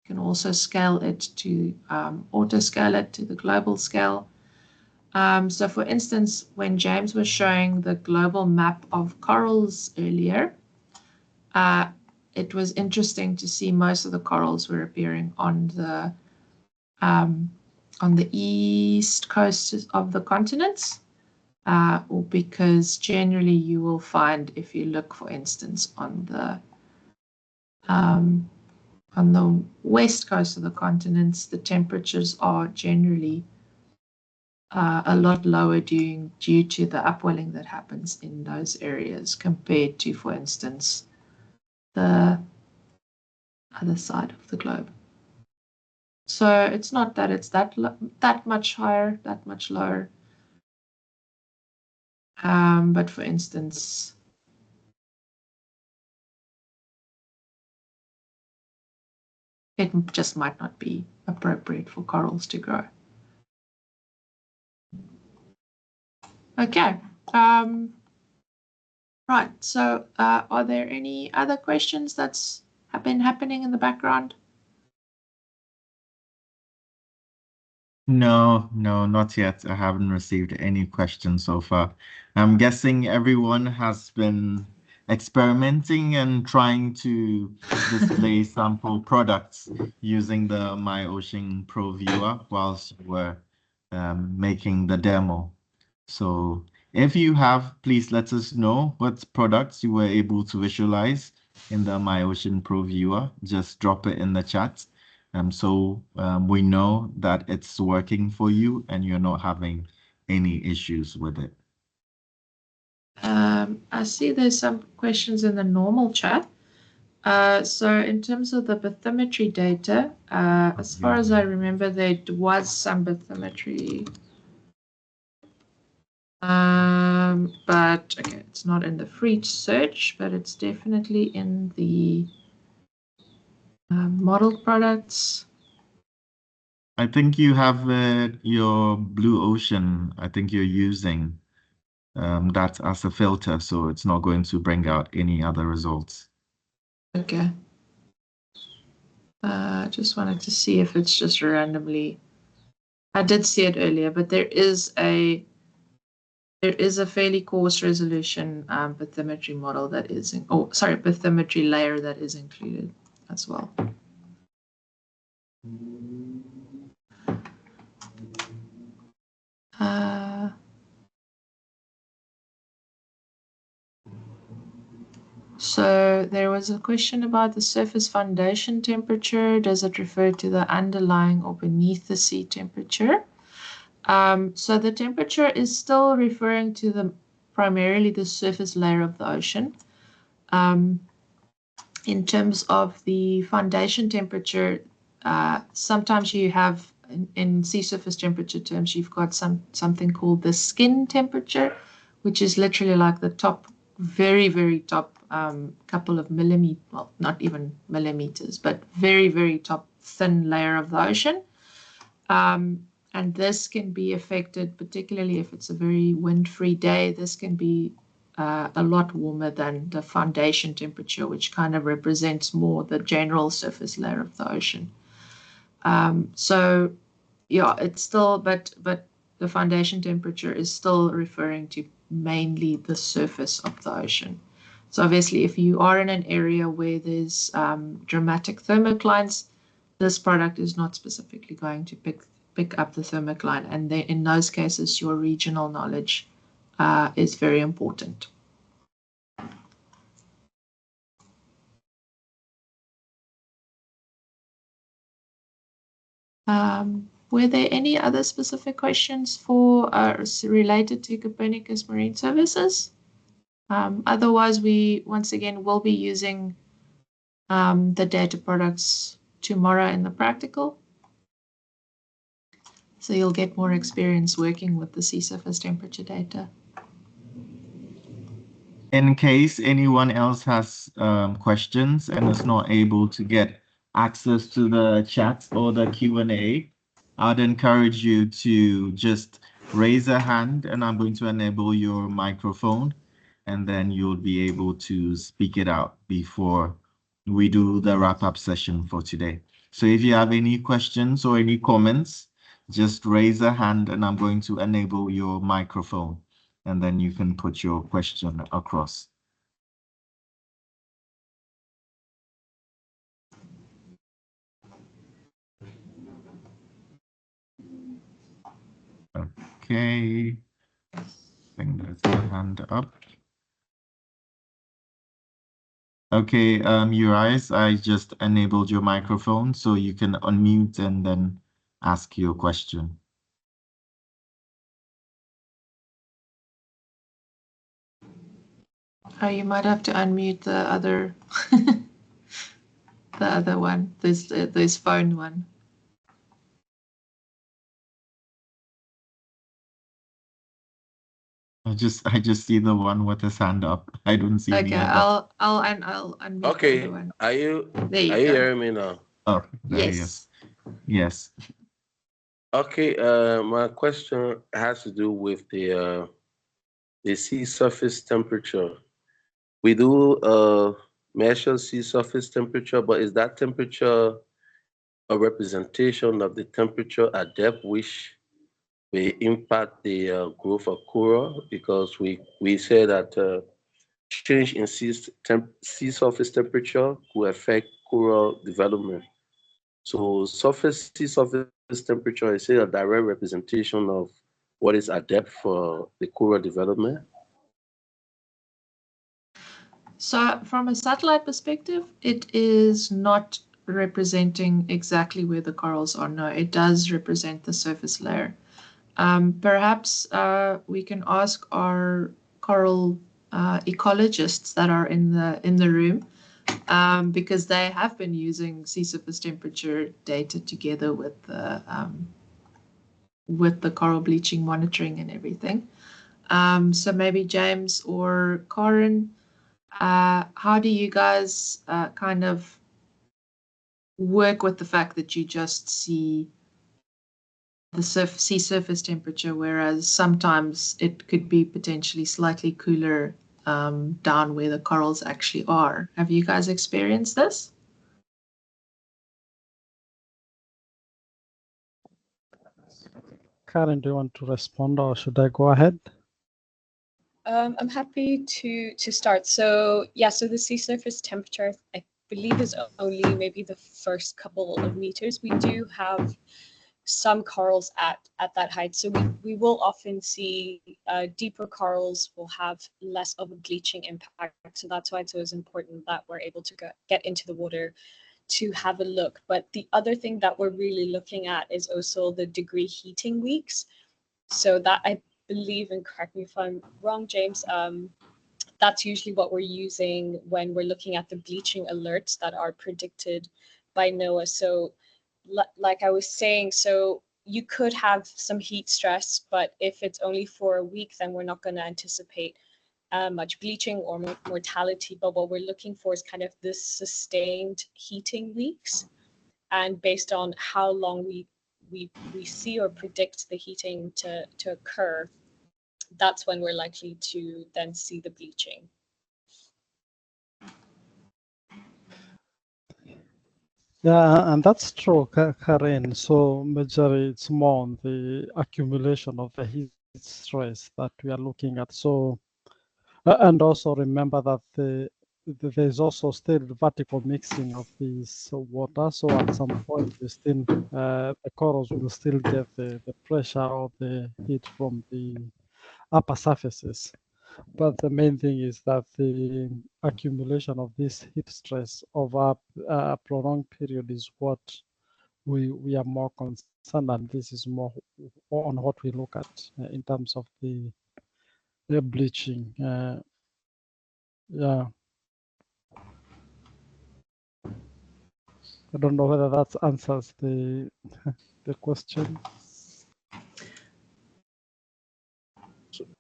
you can also scale it to auto scale it to the global scale. So for instance, when James was showing the global map of corals earlier, it was interesting to see most of the corals were appearing on the east coast of the continents, because generally you will find, if you look, for instance, on the west coast of the continents, the temperatures are generally a lot lower due to the upwelling that happens in those areas compared to, for instance, the other side of the globe. So it's not that it's that much higher, that much lower. But for instance, it just might not be appropriate for corals to grow. Okay. Right. So are there any other questions that's been happening in the background? No, not yet. I haven't received any questions so far. I'm guessing everyone has been experimenting and trying to display sample products using the MyOcean Pro viewer whilst we're making the demo. So if you have, please let us know what products you were able to visualize in the MyOcean Pro viewer. Just drop it in the chat. So we know that it's working for you and you're not having any issues with it. I see there's some questions in the normal chat. So in terms of the bathymetry data, as far as I remember, there was some bathymetry. But okay, it's not in the free search, but it's definitely in the modeled products. I think you have your Blue Ocean. I think you're using that as a filter, so it's not going to bring out any other results. Okay. Just wanted to see if it's just randomly. I did see it earlier, but there is a fairly coarse resolution bathymetry model that is bathymetry layer that is included as well. So there was a question about the surface foundation temperature. Does it refer to the underlying or beneath the sea temperature? So the temperature is still referring to primarily the surface layer of the ocean. In terms of the foundation temperature, sometimes you have in sea surface temperature terms, you've got something called the skin temperature, which is literally like the top, very, very top couple of millimeters, well, not even millimeters, but very, very top thin layer of the ocean. And this can be affected, particularly if it's a very wind-free day, this can be a lot warmer than the foundation temperature, which kind of represents more the general surface layer of the ocean. So yeah, it's still, but the foundation temperature is still referring to mainly the surface of the ocean. So obviously, if you are in an area where there's dramatic thermoclines, this product is not specifically going to pick up the thermocline, and then in those cases, your regional knowledge is very important. Were there any other specific questions for related to Copernicus Marine Services? Otherwise, we once again will be using the data products tomorrow in the practical. So you'll get more experience working with the sea surface temperature data. In case anyone else has questions and is not able to get access to the chat or the Q&A, I'd encourage you to just raise a hand and I'm going to enable your microphone and then you'll be able to speak it out before we do the wrap-up session for today. So if you have any questions or any comments, just raise a hand and I'm going to enable your microphone and then you can put your question across. Okay, I think there's a hand up. Okay, Urias, I just enabled your microphone so you can unmute and then ask your question. Oh, you might have to unmute the other the other one, this phone one. I just see the one with his hand up. I don't see any Okay, other. I'll unmute Okay, the other one. are you There you are you go. hearing me now? Oh, there he is. Yes. Yes. Okay, my question has to do with the sea surface temperature. We do measure sea surface temperature, but is that temperature a representation of the temperature at depth, which will impact the growth of coral? Because we say that change in sea surface temperature could affect coral development. So sea surface temperature is a direct representation of what is at depth for the coral development. So from a satellite perspective, it is not representing exactly where the corals are. No, it does represent the surface layer. Perhaps we can ask our coral ecologists that are in the room, because they have been using sea surface temperature data together with the coral bleaching monitoring and everything. So maybe James or Karen, how do you guys kind of work with the fact that you just see the sea surface temperature, whereas sometimes it could be potentially slightly cooler down where the corals actually are? Have you guys experienced this? Karen, do you want to respond or should I go ahead? I'm happy to start. So yeah, so the sea surface temperature, I believe, is only maybe the first couple of meters. We do have some corals at that height, so we will often see deeper corals will have less of a bleaching impact. So that's why it's always important that we're able to get into the water to have a look. But the other thing that we're really looking at is also the degree heating weeks. So that, I believe, and correct me if I'm wrong, James, that's usually what we're using when we're looking at the bleaching alerts that are predicted by NOAA. So like I was saying, so you could have some heat stress, but if it's only for a week, then we're not going to anticipate much bleaching or mortality. But what we're looking for is kind of this sustained heating weeks. And based on how long we see or predict the heating to occur, that's when we're likely to then see the bleaching. Yeah, and that's true, Karen. So majorly it's more on the accumulation of the heat stress that we are looking at. So, and also remember that there's also still vertical mixing of this water. So at some point, the corals will still get the pressure or the heat from the upper surfaces. But the main thing is that the accumulation of this heat stress over a prolonged period is what we are more concerned, and this is more on what we look at in terms of the bleaching. Yeah, I don't know whether that answers the question.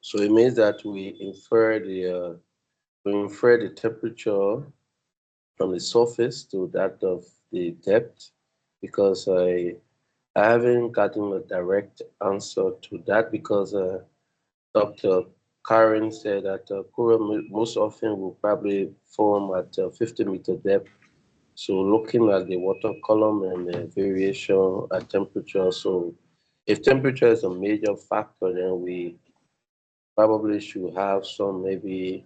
So it means that we infer the temperature from the surface to that of the depth, because I haven't gotten a direct answer to that, because Dr. Karen said that coral most often will probably form at 50-meter depth. So looking at the water column and the variation at temperature, so if temperature is a major factor, then we probably should have some maybe,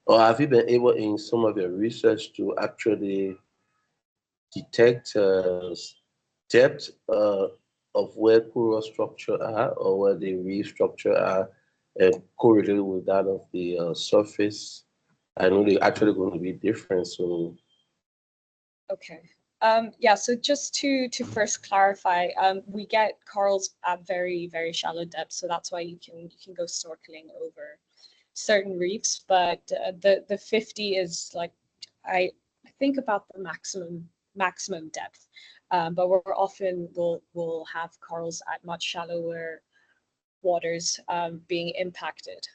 or have you been able in some of your research to actually detect depth of where coral structure are, or where the reef structure are, and correlated with that of the surface? I know they're actually going to be different. So Okay. Yeah, so just to first clarify, we get corals at very, very shallow depths, so that's why you can go snorkeling over certain reefs, but the 50 is like I think about the maximum depth, but we're often will have corals at much shallower waters being impacted.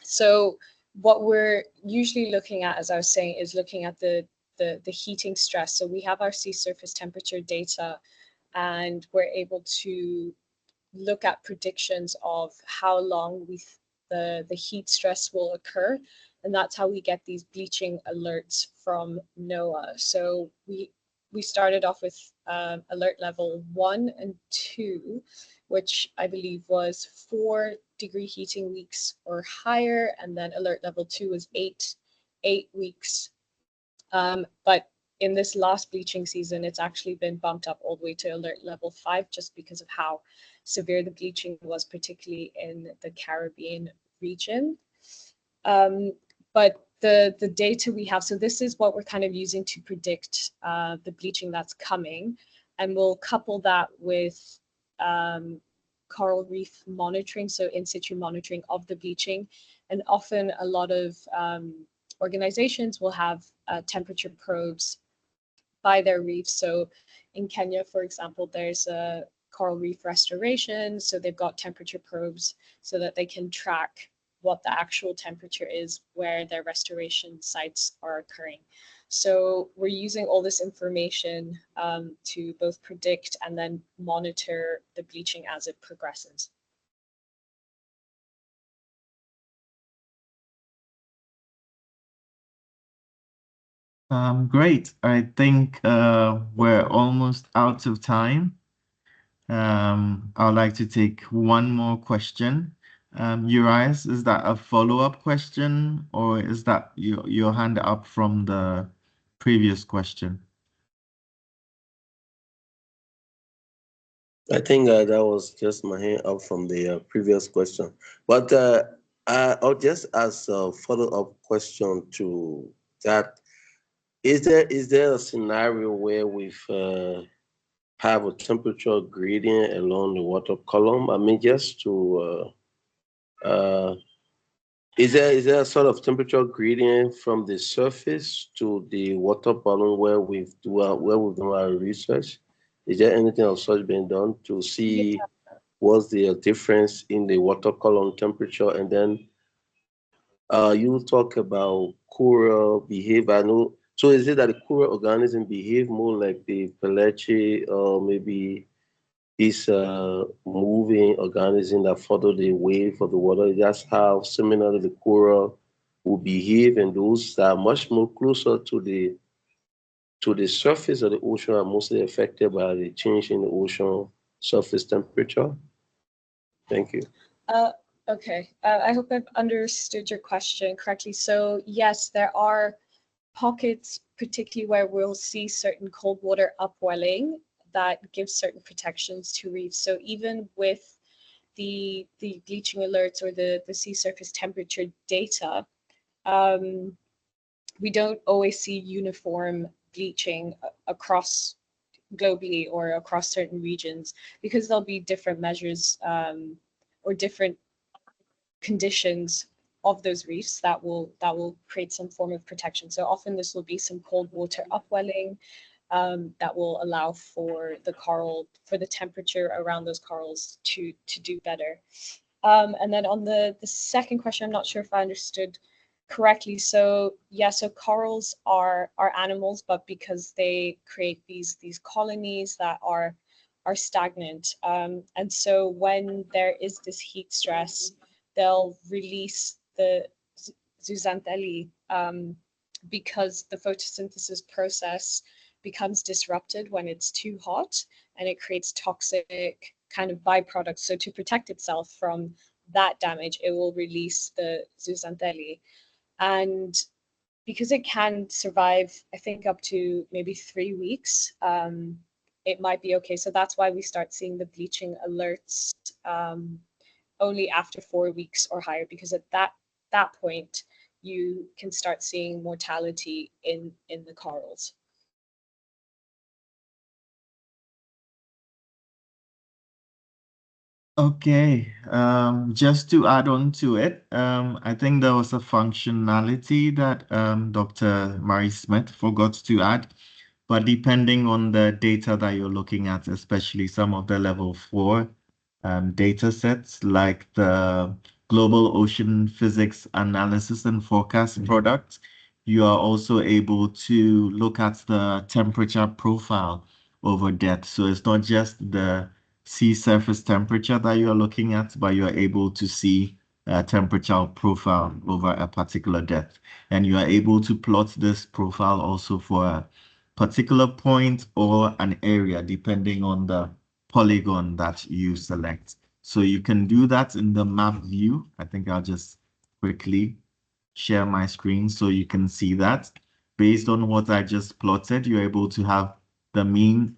So what we're usually looking at, as I was saying, is looking at the heating stress. So we have our sea surface temperature data, and we're able to look at predictions of how long the heat stress will occur, and that's how we get these bleaching alerts from NOAA. So we started off with alert level 1 and 2, which I believe was 4-degree heating weeks or higher, and then alert level 2 was 8 weeks. But in this last bleaching season, it's actually been bumped up all the way to alert level 5, just because of how severe the bleaching was, particularly in the Caribbean region. But the data we have, so this is what we're kind of using to predict the bleaching that's coming, and we'll couple that with coral reef monitoring, so in situ monitoring of the bleaching. And often a lot of organizations will have temperature probes by their reefs. So in Kenya, for example, there's a coral reef restoration, so they've got temperature probes so that they can track what the actual temperature is where their restoration sites are occurring. So we're using all this information to both predict and then monitor the bleaching as it progresses. Great. I think we're almost out of time. I'd like to take one more question. Urias, is that a follow-up question, or is that your hand up from the previous question? I think that was just my hand up from the previous question. But I'll just ask a follow-up question to that. Is there a scenario where we've have a temperature gradient along the water column? I mean, just to Is there a sort of temperature gradient from the surface to the water balloon where we've done our research? Is there anything of such being done to Yeah. see what's the difference in the water column temperature? And then you talk about coral behavior. I know. So is it that the coral organism behave more like the pelagic or maybe this moving organism that follow the wave of the water? That's how similarly the coral will behave, and those that are much more closer to the surface of the ocean are mostly affected by the change in the ocean surface temperature. Thank you. Uh, okay. I hope I've understood your question correctly. So yes, there are pockets, particularly where we'll see certain cold water upwelling that gives certain protections to reefs. So even with the bleaching alerts or the sea surface temperature data, we don't always see uniform bleaching across globally or across certain regions because there'll be different measures or different conditions of those reefs that will create some form of protection. So often this will be some cold water upwelling that will allow for the temperature around those corals to do better. And then on the second question, I'm not sure if I understood correctly. So yeah, so corals are animals, but because they create these colonies that are stagnant, and so when there is this heat stress, they'll release the zooxanthellae because the photosynthesis process becomes disrupted when it's too hot, and it creates toxic kind of byproducts. So to protect itself from that damage, it will release the zooxanthellae. And because it can survive, I think, up to maybe 3 weeks, it might be okay. So that's why we start seeing the bleaching alerts only after 4 weeks or higher, because at that point you can start seeing mortality in the corals. Okay, just to add on to it, I think there was a functionality that Dr. Mary Smith forgot to add, but depending on the data that you're looking at, especially some of the level 4 data sets like the Global Ocean Physics Analysis and Forecast product, you are also able to look at the temperature profile over depth. So it's not just the sea surface temperature that you're looking at, but you're able to see a temperature profile over a particular depth. And you are able to plot this profile also for a particular point or an area, depending on the polygon that you select. So you can do that in the map view. I think I'll just quickly share my screen so you can see that. Based on what I just plotted, you're able to have the mean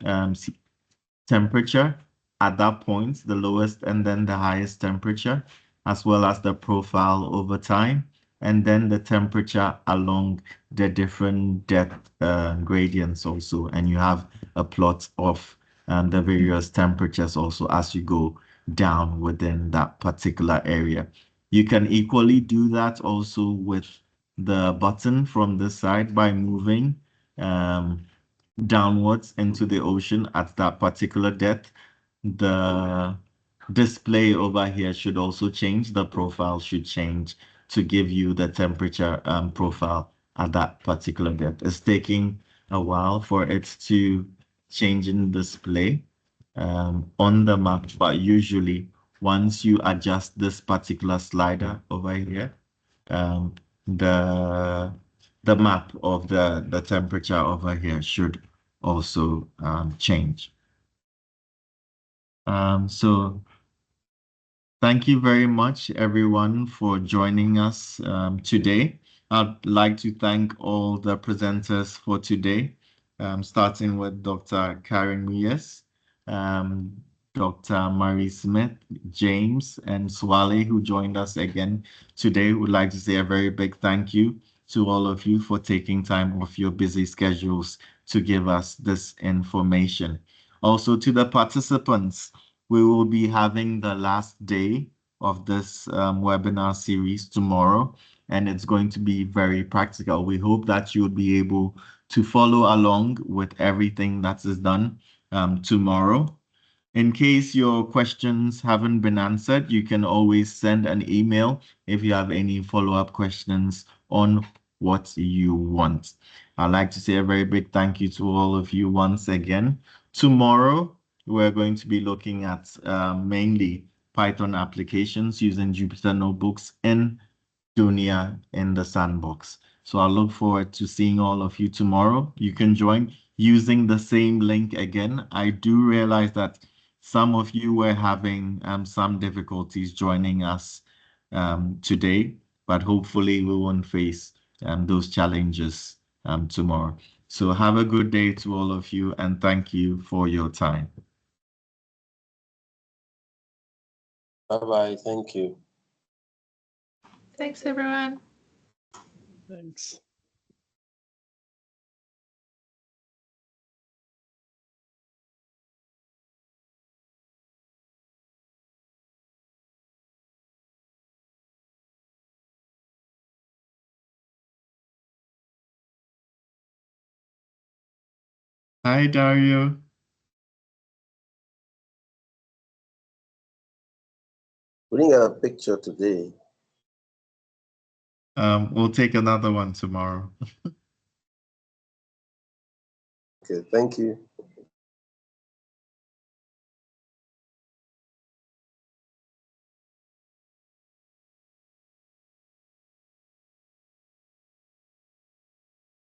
temperature at that point, the lowest and then the highest temperature, as well as the profile over time, and then the temperature along the different depth gradients also. And you have a plot of the various temperatures also as you go down within that particular area. You can equally do that also with the button from the side by moving downwards into the ocean at that particular depth. The display over here should also change. The profile should change to give you the temperature profile at that particular depth. It's taking a while for it to change in display on the map, but usually once you adjust this particular slider over here, um, the map of the temperature over here should also change. So thank you very much, everyone, for joining us today. I'd like to thank all the presenters for today, starting with Dr. Karen Muyes, Dr. Mary Smith, James, and Swale, who joined us again today. Would like to say a very big thank you to all of you for taking time off your busy schedules to give us this information. Also to the participants, we will be having the last day of this webinar series tomorrow, and it's going to be very practical. We hope that you'll be able to follow along with everything that is done tomorrow. In case your questions haven't been answered, you can always send an email if you have any follow-up questions on what you want. I'd like to say a very big thank you to all of you once again. Tomorrow, we're going to be looking at mainly Python applications using Jupyter Notebooks in Dunia in the sandbox. So I look forward to seeing all of you tomorrow. You can join using the same link again. I do realize that some of you were having some difficulties joining us today, but hopefully we won't face those challenges tomorrow. So have a good day to all of you, and thank you for your time. Bye-bye. Thank you. Thanks, everyone. Thanks. Hi, Dario. We didn't get a picture today. We'll take another one tomorrow. Okay, thank you.